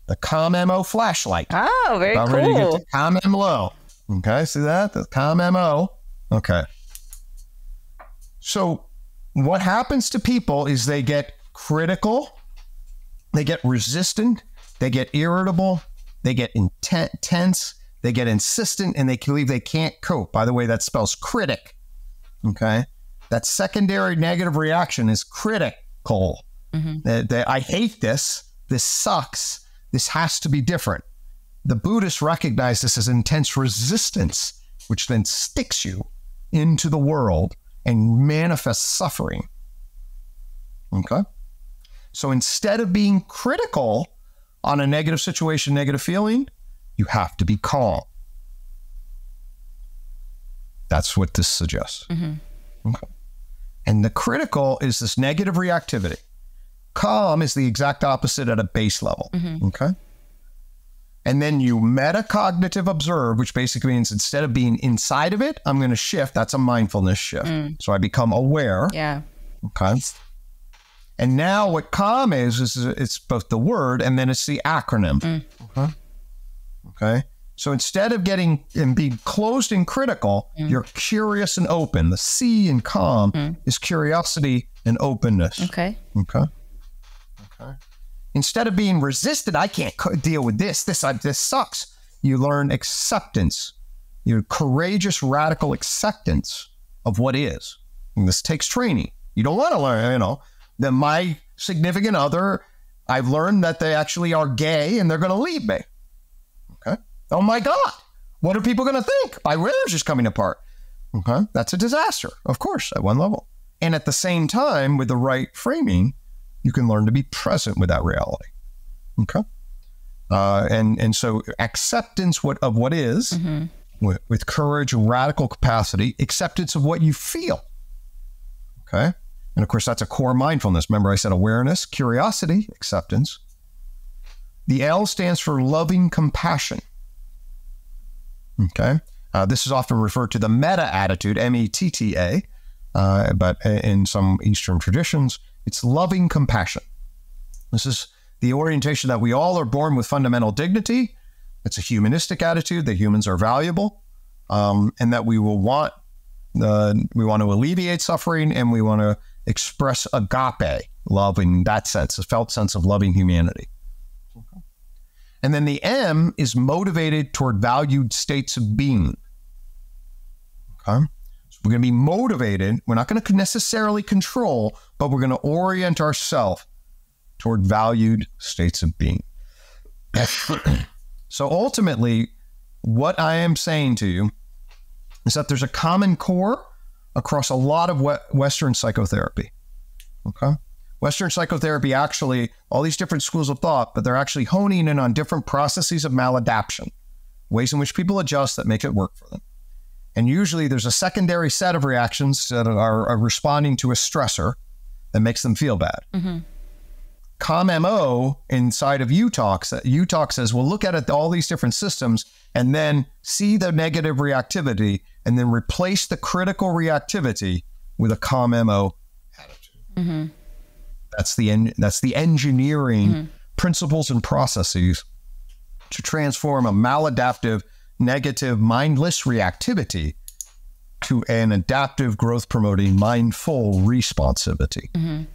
the COM-MO flashlight. Oh, very cool. Ready to get to COM-MO. Okay. See that? The COM-MO. Okay. So what happens to people is they get critical, they get resistant, they get irritable, they get tense, they get insistent, and they believe they can't cope. By the way, that spells critic. Okay? That secondary negative reaction is critical. I hate this. This sucks. This has to be different. The Buddhists recognize this as intense resistance, which then sticks you into the world and manifests suffering. Okay? So instead of being critical on a negative situation, negative feeling, you have to be calm. That's what this suggests. Okay. And the critical is this negative reactivity. Calm is the exact opposite at a base level. Okay? And then you metacognitive observe, which basically means instead of being inside of it, I'm going to shift. That's a mindfulness shift. So I become aware. Yeah. Okay. And now what calm is it's both the word and then it's the acronym. Okay. Okay. So instead of getting and being closed and critical, you're curious and open. The C in calm is curiosity and openness. Okay. Okay. Okay. Instead of being resistant, I can't deal with this. This sucks. You learn acceptance. Your courageous, radical acceptance of what is. And this takes training. You don't want to learn, that my significant other, I've learned that they actually are gay and they're going to leave me. Okay. Oh my God. What are people going to think? My marriage is coming apart. Okay. That's a disaster, of course, at one level. And at the same time, with the right framing, you can learn to be present with that reality. Okay. And so acceptance of what is, with courage, radical capacity, acceptance of what you feel. Okay. And of course, that's a core mindfulness. Remember, I said awareness, curiosity, acceptance. The L stands for loving compassion. Okay. This is often referred to the metta attitude, M-E-T-T-A, but in some Eastern traditions, it's loving compassion. This is the orientation that we all are born with fundamental dignity. It's a humanistic attitude that humans are valuable, and that we want to alleviate suffering, and we want to express agape, love in that sense, a felt sense of loving humanity. Okay. And then the M is motivated toward valued states of being. Okay. We're going to be motivated. We're not going to necessarily control, but we're going to orient ourselves toward valued states of being. So ultimately, what I am saying to you is that there's a common core across a lot of Western psychotherapy. Okay? Western psychotherapy actually, all these different schools of thought, but they're actually honing in on different processes of maladaptation, ways in which people adjust that make it work for them. And usually there's a secondary set of reactions that are responding to a stressor that makes them feel bad. CalmMO inside of UTalk says, well, look at all these different systems and then see the negative reactivity and then replace the critical reactivity with a CalmMO attitude. That's the engineering principles and processes to transform a maladaptive, negative, mindless reactivity to an adaptive, growth-promoting, mindful responsivity.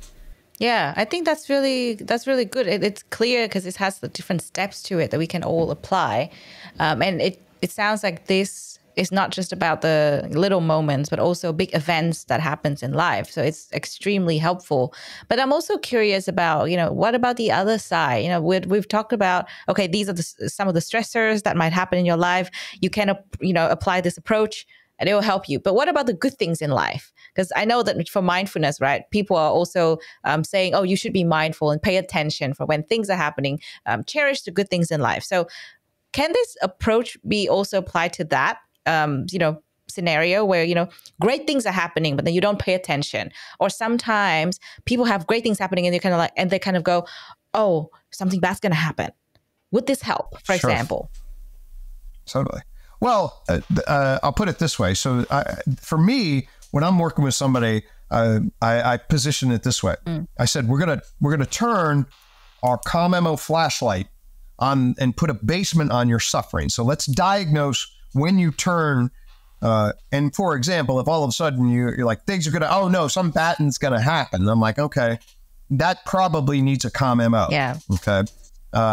Yeah, I think that's really good. It's clear because it has the different steps to it that we can all apply. And it sounds like this is not just about the little moments, but also big events that happens in life. So it's extremely helpful. But I'm also curious about, what about the other side? We've talked about, okay, these are some of the stressors that might happen in your life. You can, apply this approach and it will help you. But what about the good things in life? Because I know that for mindfulness, right, people are also saying, oh, you should be mindful and pay attention for when things are happening. Cherish the good things in life. So can this approach be also applied to that, scenario where, great things are happening, but then you don't pay attention? Or sometimes people have great things happening and they kind of go, oh, something bad's going to happen. Would this help, for example? Totally. Well, I'll put it this way. So for me, when I'm working with somebody, I position it this way. I said, we're gonna turn our CalmMO flashlight on and put a basement on your suffering. So let's diagnose when you turn. And for example, if all of a sudden you're like, things are oh no, some bad thing's gonna happen. And I'm like, okay, that probably needs a calm MO. Yeah. Okay.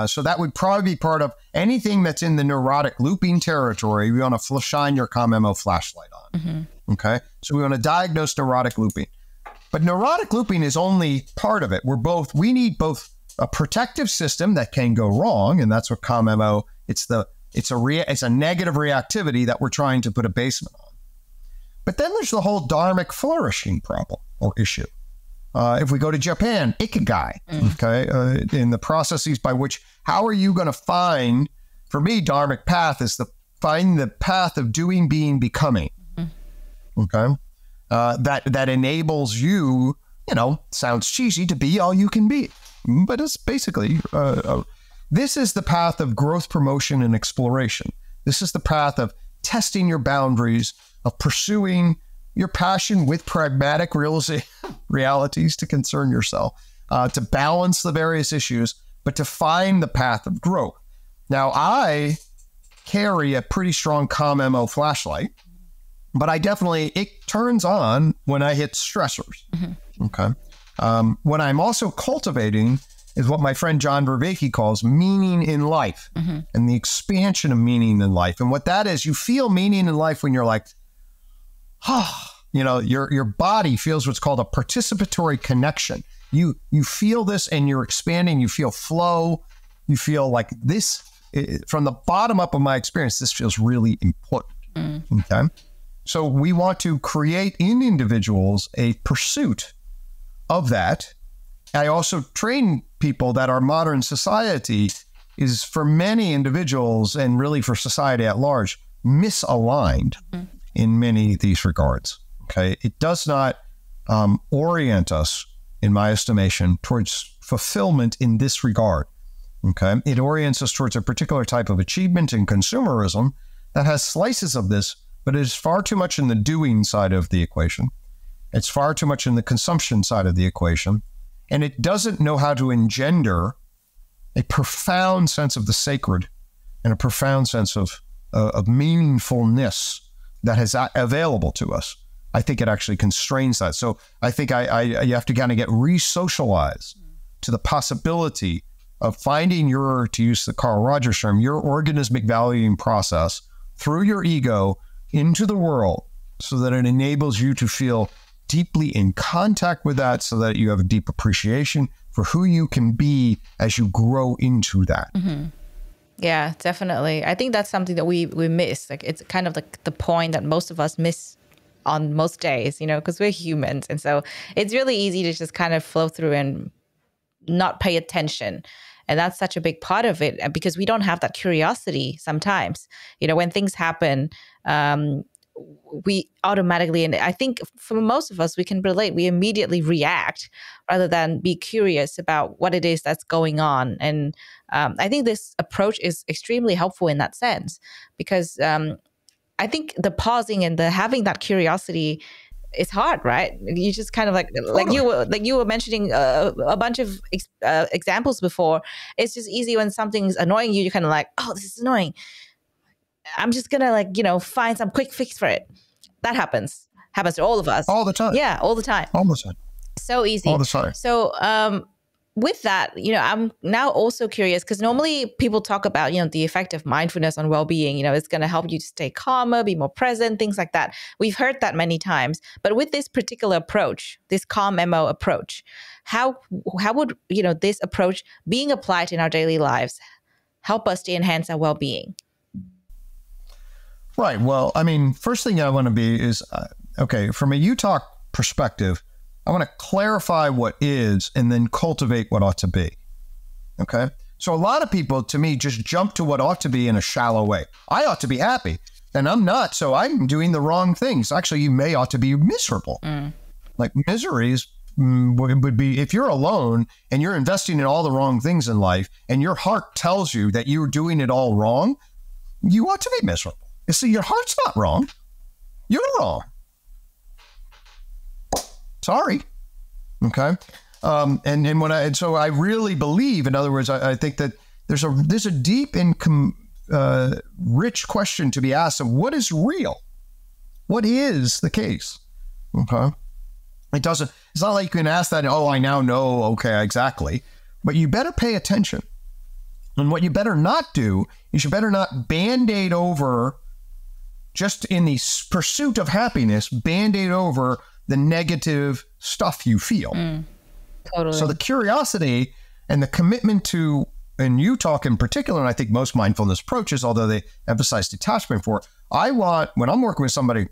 So that would probably be part of anything that's in the neurotic looping territory. We want to shine your calm MO flashlight on. Mm-hmm. Okay. So we want to diagnose neurotic looping. But neurotic looping is only part of it. We need both a protective system that can go wrong, and that's what calm MO. It's a negative reactivity that we're trying to put a basement on. But then there's the whole dharmic flourishing problem or issue. If we go to Japan, ikigai, okay, in the processes by which, how are you going to find, for me, dharmic path is find the path of doing, being, becoming, okay, that enables you, sounds cheesy, to be all you can be. But it's basically, this is the path of growth, promotion, and exploration. This is the path of testing your boundaries, of pursuing your passion with pragmatic realities to concern yourself, to balance the various issues, but to find the path of growth. Now, I carry a pretty strong calm MO flashlight, but it turns on when I hit stressors. Mm-hmm. Okay. What I'm also cultivating is what my friend John Vervaeke calls meaning in life, mm-hmm. and the expansion of meaning in life. And what that is, you feel meaning in life when you're like, your body feels what's called a participatory connection. You feel this and you're expanding, you feel flow, you feel like this, from the bottom up of my experience, this feels really important. Mm. Okay. So we want to create in individuals a pursuit of that. I also train people that our modern society is, for many individuals and really for society at large, misaligned in many of these regards. Okay. It does not orient us, in my estimation, towards fulfillment in this regard. Okay. It orients us towards a particular type of achievement and consumerism that has slices of this, but it is far too much in the doing side of the equation. It's far too much in the consumption side of the equation. And it doesn't know how to engender a profound sense of the sacred and a profound sense of meaningfulness that is available to us. I think it actually constrains that. So I think you have to kind of get re-socialized to the possibility of finding to use the Carl Rogers term, your organismic valuing process through your ego into the world, so that it enables you to feel deeply in contact with that, so that you have a deep appreciation for who you can be as you grow into that. Mm-hmm. Yeah, definitely. I think that's something that we miss. Like, it's kind of like the point that most of us miss on most days, because we're humans. And so it's really easy to just kind of flow through and not pay attention. And that's such a big part of it, because we don't have that curiosity sometimes. When things happen, we automatically, and I think for most of us, we can relate, we immediately react rather than be curious about what it is that's going on. And I think this approach is extremely helpful in that sense, because I think the pausing and the having that curiosity is hard, right? You just kind of like you were mentioning a bunch of examples before. It's just easy when something's annoying you. You're kind of like, oh, this is annoying. I'm just gonna find some quick fix for it. That happens to all of us all the time. Yeah, all the time. All the time. So easy. All the time. So with that, I'm now also curious, because normally people talk about, the effect of mindfulness on well-being. It's going to help you to stay calmer, be more present, things like that. We've heard that many times. But with this particular approach, this calm MO approach, how would, this approach being applied in our daily lives help us to enhance our well-being? Right. Well, I mean, first thing I want to be is, from a Utah perspective, I want to clarify what is and then cultivate what ought to be. Okay. So a lot of people, to me, just jump to what ought to be in a shallow way. I ought to be happy, and I'm not. So I'm doing the wrong things. Actually, you ought to be miserable. Like, misery would be if you're alone and you're investing in all the wrong things in life, and your heart tells you that you're doing it all wrong, you ought to be miserable. You see, your heart's not wrong. You're wrong. Sorry. Okay. So I really believe, in other words, I think that there's a deep and rich question to be asked of what is real? What is the case? Okay. It's It's not like you can ask that, oh, I now know, okay, exactly. But you better pay attention. And what you better not do is you better not Band-Aid over, just in the pursuit of happiness, Band-Aid over the negative stuff you feel. Totally. So the curiosity and the commitment to, and you talk in particular, and I think most mindfulness approaches, although they emphasize detachment for it, when I'm working with somebody,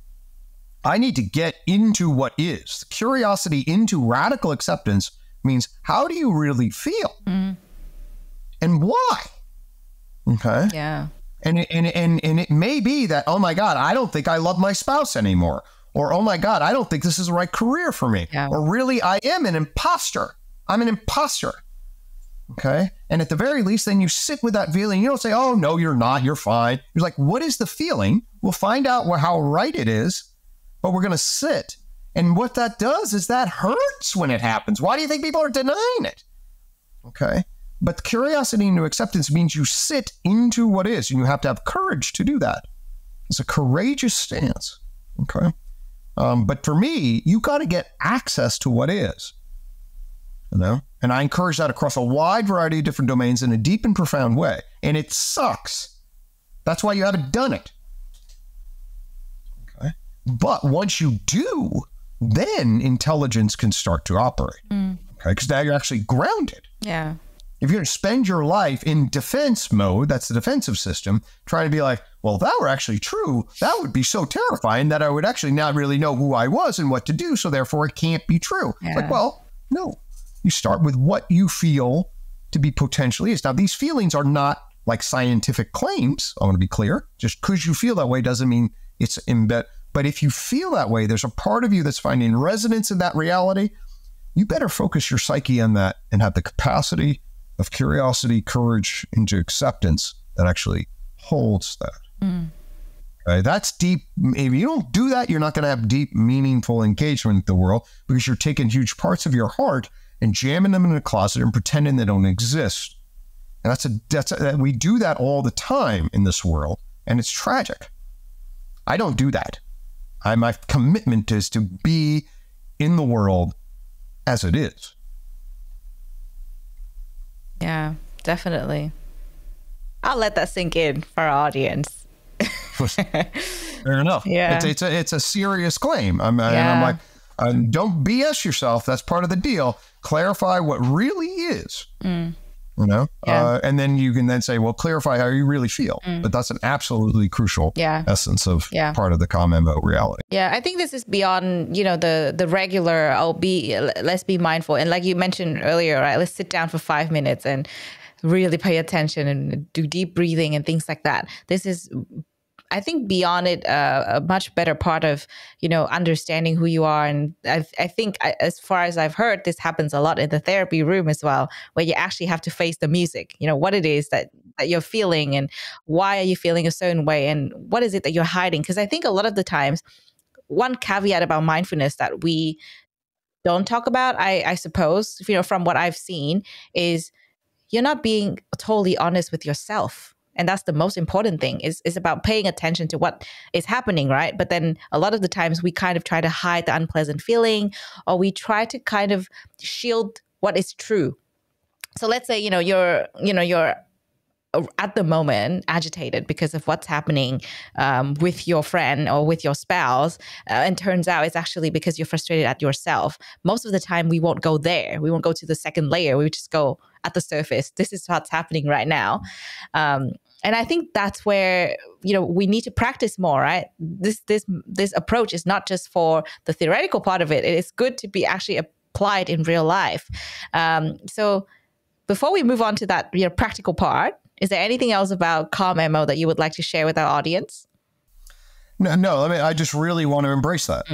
I need to get into what is. Curiosity into radical acceptance means, how do you really feel? And why? Okay. Yeah. And it may be that, oh my God, I don't think I love my spouse anymore. Or, oh my God, I don't think this is the right career for me. Yeah. Or really, I am an imposter. I'm an imposter. Okay. And at the very least, then you sit with that feeling. You don't say, oh, no, you're not. You're fine. You're like, what is the feeling? We'll find out how right it is, but we're going to sit. And what that does is that hurts when it happens. Why do you think people are denying it? Okay. But curiosity into acceptance means you sit into what is, and you have to have courage to do that. It's a courageous stance. Okay. But for me, you got to get access to what is, you know, and I encourage that across a wide variety of different domains in a deep and profound way. And it sucks. That's why you haven't done it. Okay. But once you do, then intelligence can start to operate. Okay. Because now you're actually grounded. Yeah. If you're going to spend your life in defense mode, that's the defensive system, trying to be like, well, if that were actually true, that would be so terrifying that I would actually not really know who I was and what to do. So therefore, it can't be true. Yeah. It's like, well, no. You start with what you feel to be potentially is. Now, these feelings are not like scientific claims. I want to be clear. Just because you feel that way doesn't mean it's embedded. But if you feel that way, there's a part of you that's finding resonance in that reality. You better focus your psyche on that and have the capacity of curiosity, courage, into acceptance that actually holds that. Okay, that's deep. If you don't do that, you're not going to have deep, meaningful engagement with the world, because you're taking huge parts of your heart and jamming them in a closet and pretending they don't exist. And we do that all the time in this world, and it's tragic. I don't do that. My commitment is to be in the world as it is. Yeah, definitely. I'll let that sink in for our audience. Fair enough. Yeah. It's a serious claim. And I'm like, don't BS yourself. That's part of the deal. Clarify what really is. You know, and then you can then say, well, clarify how you really feel. But that's an absolutely crucial essence of part of the calm MO reality. Yeah, I think this is beyond, you know, the regular, let's be mindful. And like you mentioned earlier, right, let's sit down for 5 minutes and really pay attention and do deep breathing and things like that. This is, I think, beyond it, a much better part of, you know, understanding who you are. And I think, as far as I've heard, this happens a lot in the therapy room as well, where you actually have to face the music, you know, what it is that you're feeling and why are you feeling a certain way and what is it that you're hiding? Because I think a lot of the times, one caveat about mindfulness that we don't talk about, I suppose, you know, from what I've seen, is you're not being totally honest with yourself. And that's the most important thing, is about paying attention to what is happening, right? But then a lot of the times we kind of try to hide the unpleasant feeling, or we try to kind of shield what is true. So let's say, you're at the moment agitated because of what's happening with your friend or with your spouse, and turns out it's actually because you're frustrated at yourself. Most of the time we won't go there. We won't go to the second layer. We just go at the surface. This is what's happening right now. And I think that's where, we need to practice more, right? This approach is not just for the theoretical part of it. It is good to be actually applied in real life. So before we move on to that practical part, is there anything else about Calm MO that you would like to share with our audience? No. I mean, I just really want to embrace that.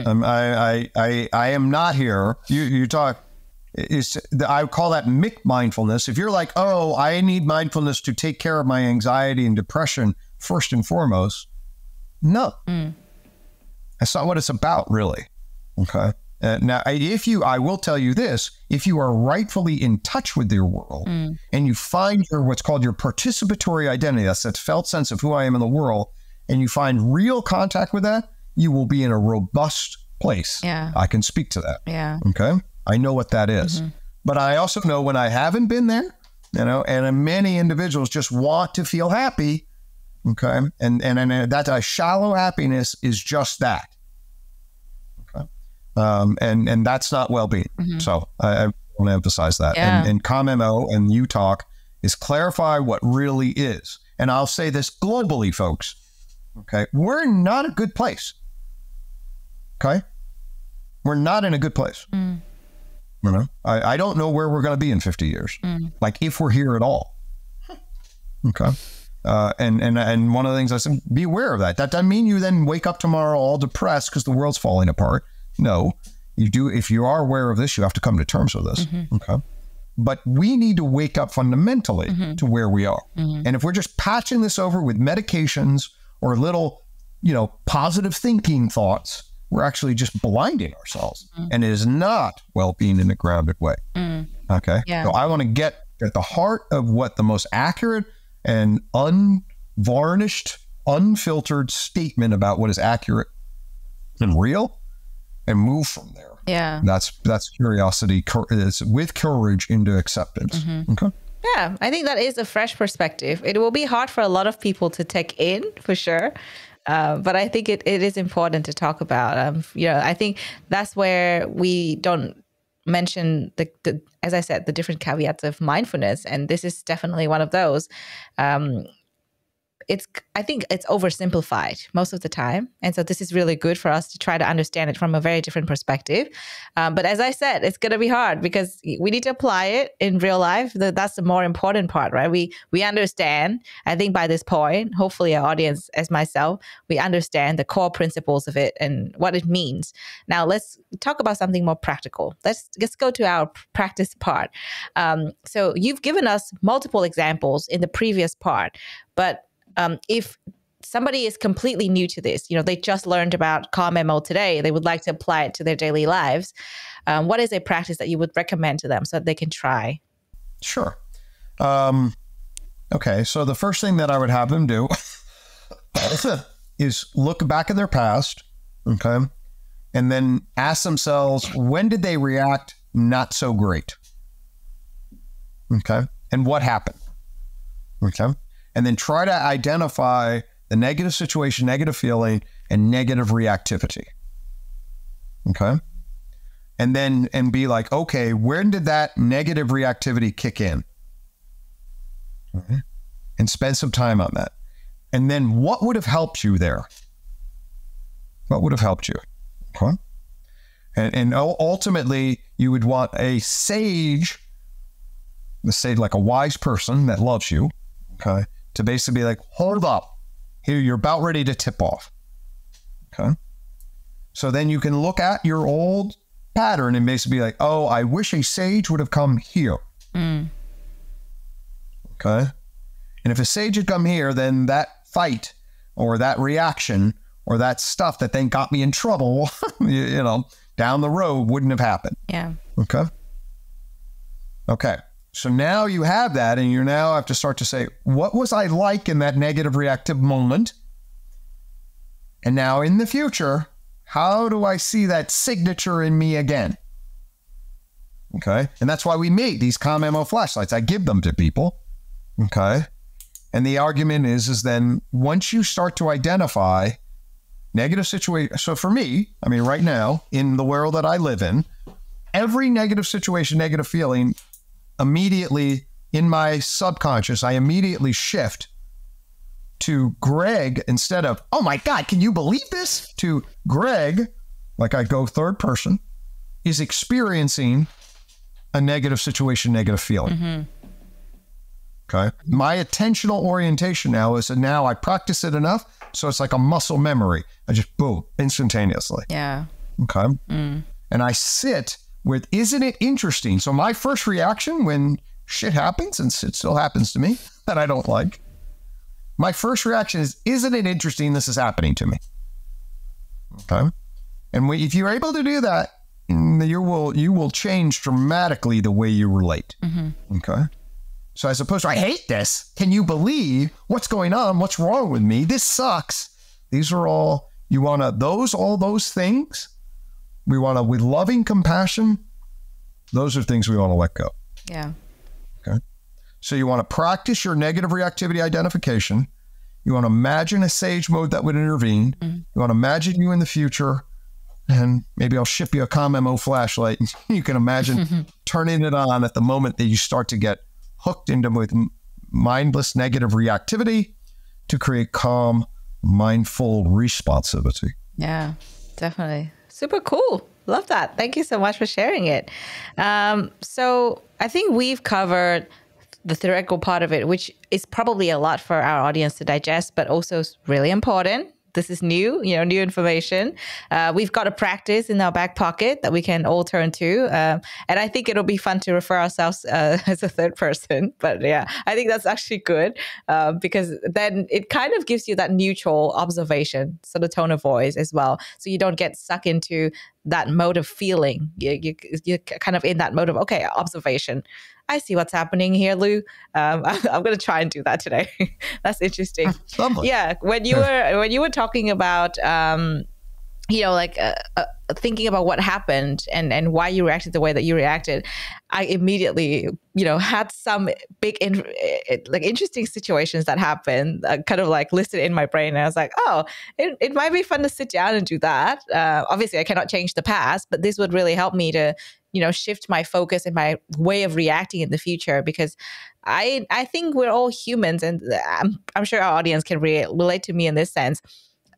I am not here. You talk. I call that mindfulness. If you're like, oh, I need mindfulness to take care of my anxiety and depression first and foremost, no, that's not what it's about, really. Okay. Now, I will tell you this: if you are rightfully in touch with your world and you find what's called your participatory identity, that's that felt sense of who I am in the world, and you find real contact with that, you will be in a robust place. Yeah, I can speak to that. Yeah. Okay. I know what that is. But I also know when I haven't been there, and many individuals just want to feel happy. Okay. And that a shallow happiness is just that. Okay. And that's not well-being. So I want to emphasize that. Yeah. And CalmMO and you talk is clarify what really is. And I'll say this globally, folks. Okay. We're not a good place. Okay. We're not in a good place. I don't know where we're going to be in 50 years. Like if we're here at all. Okay. And one of the things I said, be aware of that. That doesn't mean you then wake up tomorrow all depressed because the world's falling apart. No, you do. If you are aware of this, you have to come to terms with this. Okay. But we need to wake up fundamentally to where we are. And if we're just patching this over with medications or little, positive thinking thoughts, we're actually just blinding ourselves. And it is not well-being in a grounded way. Okay. Yeah. So I want to get at the heart of what the most accurate and unvarnished, unfiltered statement about what is accurate and real, and move from there. Yeah. That's curiosity with courage into acceptance. Okay. Yeah, I think that is a fresh perspective. It will be hard for a lot of people to take in, for sure. But I think it is important to talk about. I think that's where we don't mention the as I said, the different caveats of mindfulness, and this is definitely one of those. I think it's oversimplified most of the time. And so this is really good for us to try to understand it from a very different perspective. But as I said, it's going to be hard because we need to apply it in real life. That's the more important part, right? We understand, I think by this point, hopefully our audience as myself, we understand the core principles of it and what it means. Now let's talk about something more practical. Let's go to our practice part. So you've given us multiple examples in the previous part, but if somebody is completely new to this, they just learned about CalmMO today, they would like to apply it to their daily lives. What is a practice that you would recommend to them so that they can try? Sure. Okay. So the first thing that I would have them do is look back at their past. Okay. And then ask themselves, when did they react not so great? Okay. And what happened? Okay. And then try to identify the negative situation, negative feeling, and negative reactivity. Okay. And be like, okay, when did that negative reactivity kick in? Okay. And spend some time on that. And then what would have helped you there? What would have helped you? Okay. And ultimately, you would want a sage, let's say like a wise person that loves you, okay, to basically be like, hold up, here, you're about ready to tip off. Okay. So then you can look at your old pattern and basically be like, oh, I wish a sage would have come here. Okay. And if a sage had come here, then that fight or that reaction or that stuff that then got me in trouble, down the road wouldn't have happened. Yeah. Okay. Okay. So now you have that, and you now have to start to say, what was I like in that negative reactive moment? And now in the future, how do I see that signature in me again? Okay. And that's why we made these CalmMO flashlights. I give them to people. Okay. And the argument is then once you start to identify negative situation. So for me, right now in the world that I live in, every negative situation, negative feeling, immediately in my subconscious, I immediately shift to Gregg instead of, oh my God, can you believe this? To Gregg, like I go third person, is experiencing a negative situation, negative feeling. Okay. My attentional orientation now is, and now I practice it enough. So it's like a muscle memory. I just boom, instantaneously. Yeah. Okay. And I sit with, isn't it interesting? So my first reaction when shit happens, and it still happens to me that I don't like, my first reaction is, isn't it interesting this is happening to me? Okay. And if you're able to do that, you will change dramatically the way you relate. Okay. So as opposed to, I hate this. Can you believe what's going on? What's wrong with me? This sucks. These are all, you want to, all those things, we want to, with loving compassion, Those are things we want to let go. Yeah. Okay. So you want to practice your negative reactivity identification. You want to imagine a sage mode that would intervene. You want to imagine you in the future. And maybe I'll ship you a calm MO flashlight. You can imagine turning it on at the moment that you start to get hooked into with mindless negative reactivity to create calm, mindful responsivity. Yeah, definitely. Super cool. Love that. Thank you so much for sharing it. So I think we've covered the theoretical part of it, which is probably a lot for our audience to digest, but also really important. This is new, new information. We've got a practice in our back pocket that we can all turn to. And I think it'll be fun to refer ourselves as a third person. But yeah, I think that's actually good because then it kind of gives you that neutral observation, sort of tone of voice as well. So you don't get stuck into that mode of feeling. You're kind of in that mode of, okay, observation. I see what's happening here, Lu. I'm going to try and do that today. That's interesting. Yeah, when you were talking about, thinking about what happened and why you reacted the way that you reacted, I immediately, had some big, interesting situations that happened, kind of like listed in my brain. And I was like, oh, it might be fun to sit down and do that. Obviously, I cannot change the past, but this would really help me to shift my focus and my way of reacting in the future, because I think we're all humans, and I'm sure our audience can relate to me in this sense.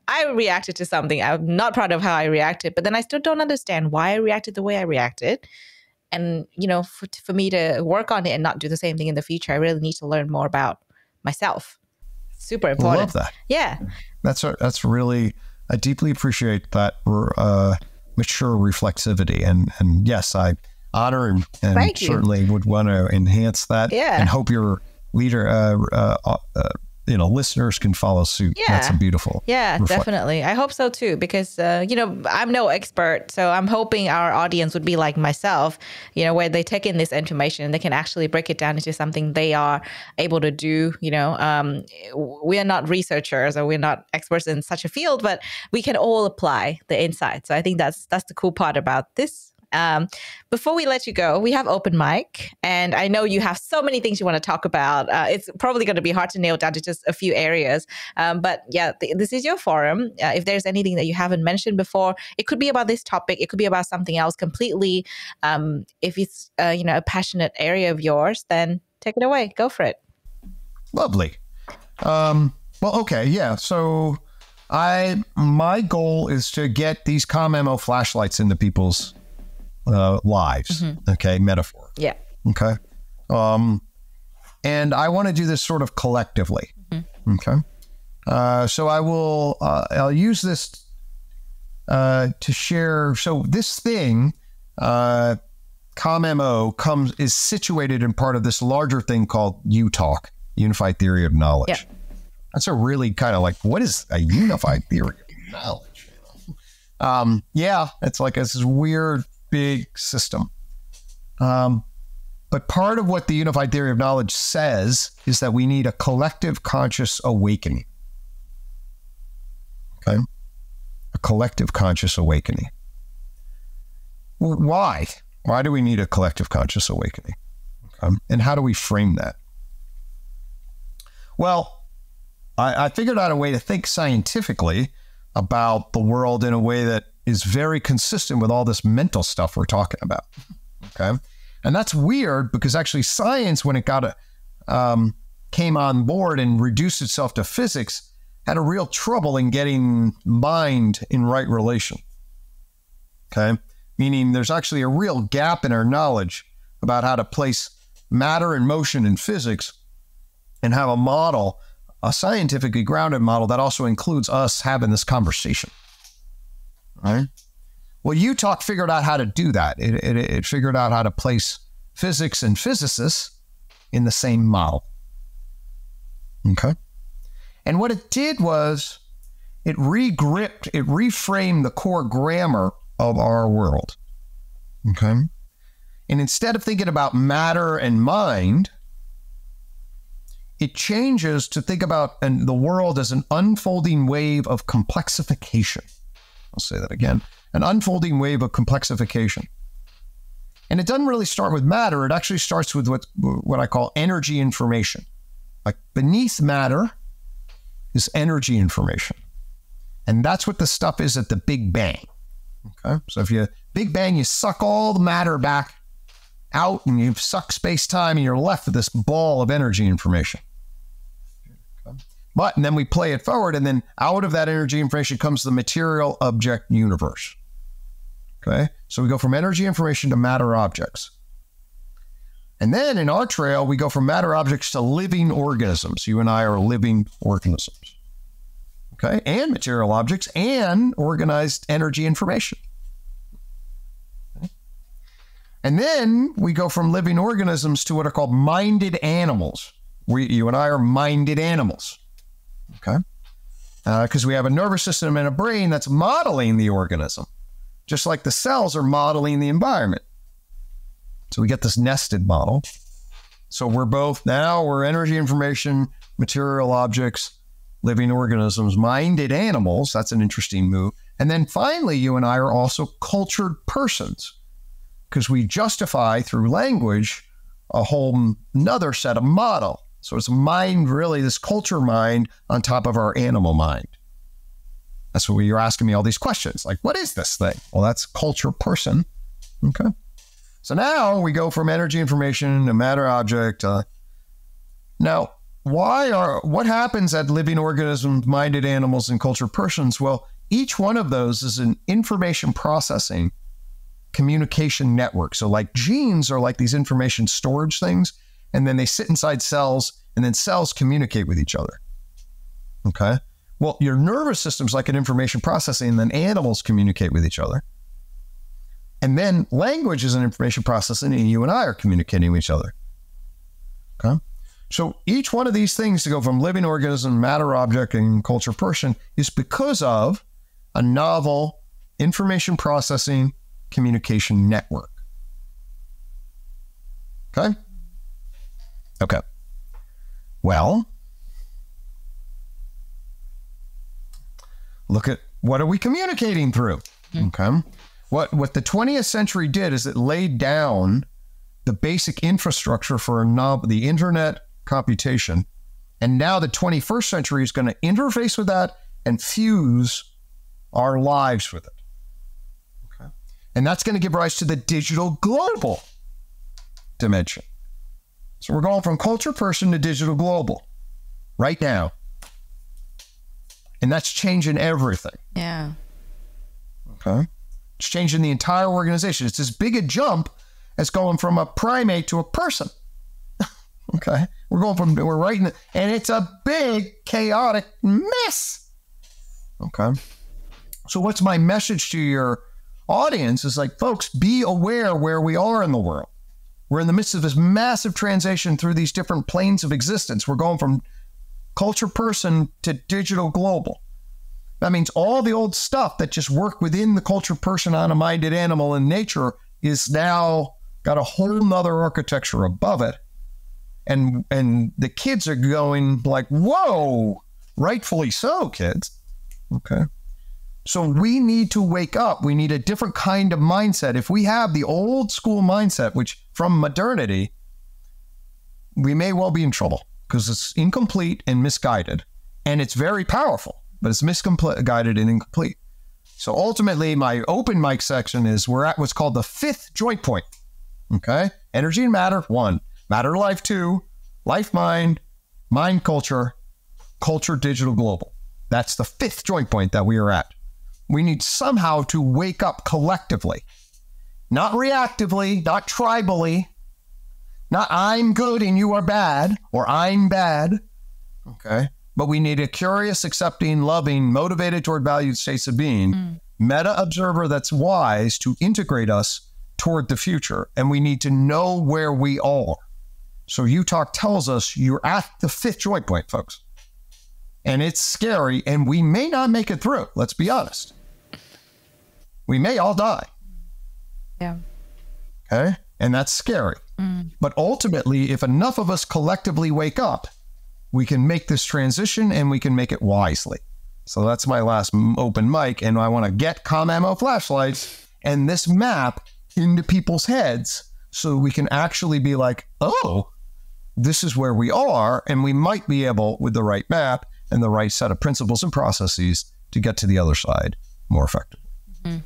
I reacted to something. I'm not proud of how I reacted, but then I still don't understand why I reacted the way I reacted. And, for me to work on it and not do the same thing in the future, I really need to learn more about myself. Super important. I love that. Yeah. That's really, I deeply appreciate that mature reflexivity. And yes, I honor and certainly would want to enhance that. Yeah. And hope your leader, listeners can follow suit. Yeah. That's a beautiful. Yeah, definitely. I hope so too, because, I'm no expert. So I'm hoping our audience would be like myself, where they take in this information and they can actually break it down into something they are able to do. We are not researchers or we're not experts in such a field, but we can all apply the insight. So I think that's the cool part about this. Before we let you go, we have open mic, and I know you have so many things you want to talk about. It's probably going to be hard to nail down to just a few areas. But yeah, this is your forum. If there's anything that you haven't mentioned before, it could be about this topic. It could be about something else completely. If it's, a passionate area of yours, then take it away. Go for it. Lovely. Well, okay. Yeah. So my goal is to get these calm MO flashlights into people's lives. Okay. Metaphor. Yeah. Okay. And I want to do this sort of collectively. Okay. So I'll use this to share. So this thing, calm MO is situated in part of this larger thing called UTALK, Unified Theory of Knowledge. Yeah. That's a really kind of like, what is a unified theory of knowledge? Yeah, it's like this weird big system. But part of what the unified theory of knowledge says is that we need a collective conscious awakening. Okay? A collective conscious awakening. Why? Why do we need a collective conscious awakening? Okay? And how do we frame that? Well, I figured out a way to think scientifically about the world in a way that is very consistent with all this mental stuff we're talking about. Okay. And that's weird because actually science, when it came on board and reduced itself to physics, had a real trouble in getting mind in right relation. Okay. Meaning there's actually a real gap in our knowledge about how to place matter and motion in physics and have a model, a scientifically grounded model that also includes us having this conversation. Right. Well, UTALK figured out how to do that. It figured out how to place physics and physicists in the same model. Okay. And what it did was it reframed the core grammar of our world. Okay. And instead of thinking about matter and mind, it changes to think about the world as an unfolding wave of complexification. I'll say that again. An unfolding wave of complexification. And it doesn't really start with matter. It actually starts with what I call energy information. Like beneath matter is energy information. And that's what the stuff is at the Big Bang. Okay. So if you Big Bang, you suck all the matter back out and you suck space-time and you're left with this ball of energy information. Okay. But and then we play it forward, and then out of that energy information comes the material object universe. Okay. So we go from energy information to matter objects. And then in our trail, we go from matter objects to living organisms. You and I are living organisms. Okay, and material objects and organized energy information. Okay. And then we go from living organisms to what are called minded animals. You and I are minded animals. Okay, because we have a nervous system and a brain that's modeling the organism, just like the cells are modeling the environment. So we get this nested model. So we're energy information, material objects, living organisms, minded animals. That's an interesting move. And then finally, you and I are also cultured persons, because we justify through language a whole another set of model. So it's mind, really, this culture mind on top of our animal mind. That's what you're asking me all these questions. Like, what is this thing? Well, that's culture person. Okay. So now we go from energy information to matter object. Now, what happens at living organisms, minded animals, and cultured persons? Well, each one of those is an information processing communication network. So like genes are like these information storage things, and then they sit inside cells, and then cells communicate with each other. Okay. Well, your nervous system's like an information processing, and then animals communicate with each other. And then language is an information processing, and you and I are communicating with each other. Okay. So each one of these things to go from living organism, matter object, and culture person is because of a novel information processing communication network. Okay? Okay. Well, look at what are we communicating through? Okay. What the 20th century did is it laid down the basic infrastructure for the internet computation. And now the 21st century is going to interface with that and fuse our lives with it. Okay. And that's going to give rise to the digital global dimension. So we're going from culture person to digital global right now. And that's changing everything. Yeah. Okay. It's changing the entire organization. It's as big a jump as going from a primate to a person. Okay. We're right in and it's a big chaotic mess. Okay. So what's my message to your audience is like, folks, be aware where we are in the world. We're in the midst of this massive transition through these different planes of existence. We're going from culture person to digital global. That means all the old stuff that just worked within the culture person on a minded animal in nature is now got a whole nother architecture above it. And the kids are going like, whoa, rightfully so, kids. Okay. So we need to wake up. We need a different kind of mindset. If we have the old school mindset, which from modernity, we may well be in trouble because it's incomplete and misguided. And it's very powerful, but it's misguided and incomplete. So ultimately, my open mic section is we're at what's called the fifth joint point. Okay. Energy and matter, 1. Matter life, 2. Life mind, mind culture, culture digital global. That's the fifth joint point that we are at. We need somehow to wake up collectively, not reactively, not tribally, not I'm good and you are bad, or I'm bad. Okay. But we need a curious, accepting, loving, motivated toward valued states of being, meta observer that's wise to integrate us toward the future. And we need to know where we are. So UTalk tells us you're at the fifth joint point, folks. And it's scary, and we may not make it through. Let's be honest. We may all die. Yeah. Okay? And that's scary. But ultimately, if enough of us collectively wake up, we can make this transition and we can make it wisely. So that's my last open mic, and I want to get ComAmmo flashlights and this map into people's heads so we can actually be like, oh, this is where we are. And we might be able, with the right map and the right set of principles and processes, to get to the other side more effectively. Mm-hmm.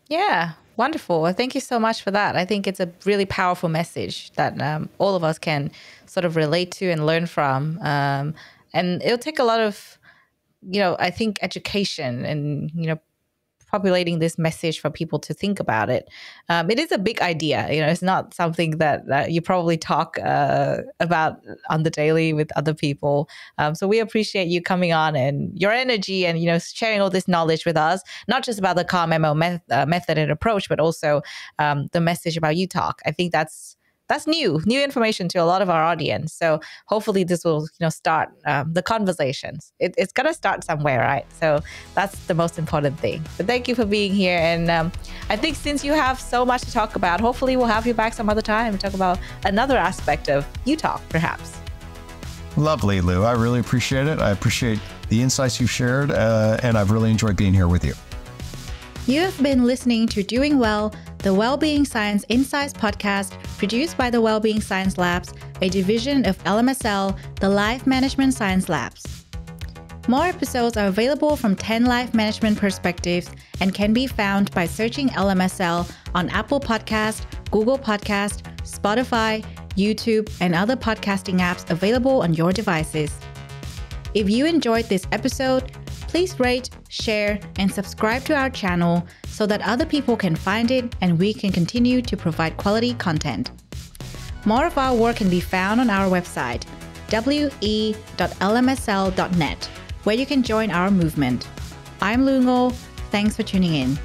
Yeah, wonderful. Well, thank you so much for that. I think it's a really powerful message that all of us can sort of relate to and learn from. And it'll take a lot of, I think education and, populating this message for people to think about it. It is a big idea. It's not something that you probably talk about on the daily with other people. So we appreciate you coming on and your energy and, sharing all this knowledge with us, not just about the CAR-MMO method and approach, but also the message about you talk. I think that's new information to a lot of our audience. So hopefully this will, start the conversations. It's going to start somewhere, right? So that's the most important thing. But thank you for being here. And I think since you have so much to talk about, hopefully we'll have you back some other time and talk about another aspect of you talk, perhaps. Lovely, Lu. I really appreciate it. I appreciate the insights you've shared, and I've really enjoyed being here with you. You have been listening to Doing Well, the Wellbeing Science Insights podcast produced by the Wellbeing Science Labs, a division of LMSL, the Life Management Science Labs. More episodes are available from 10 life management perspectives and can be found by searching LMSL on Apple Podcast, Google Podcast, Spotify, YouTube, and other podcasting apps available on your devices. If you enjoyed this episode, please rate, share, and subscribe to our channel so that other people can find it and we can continue to provide quality content. More of our work can be found on our website, we.lmsl.net, where you can join our movement. I'm Lu Ngo. Thanks for tuning in.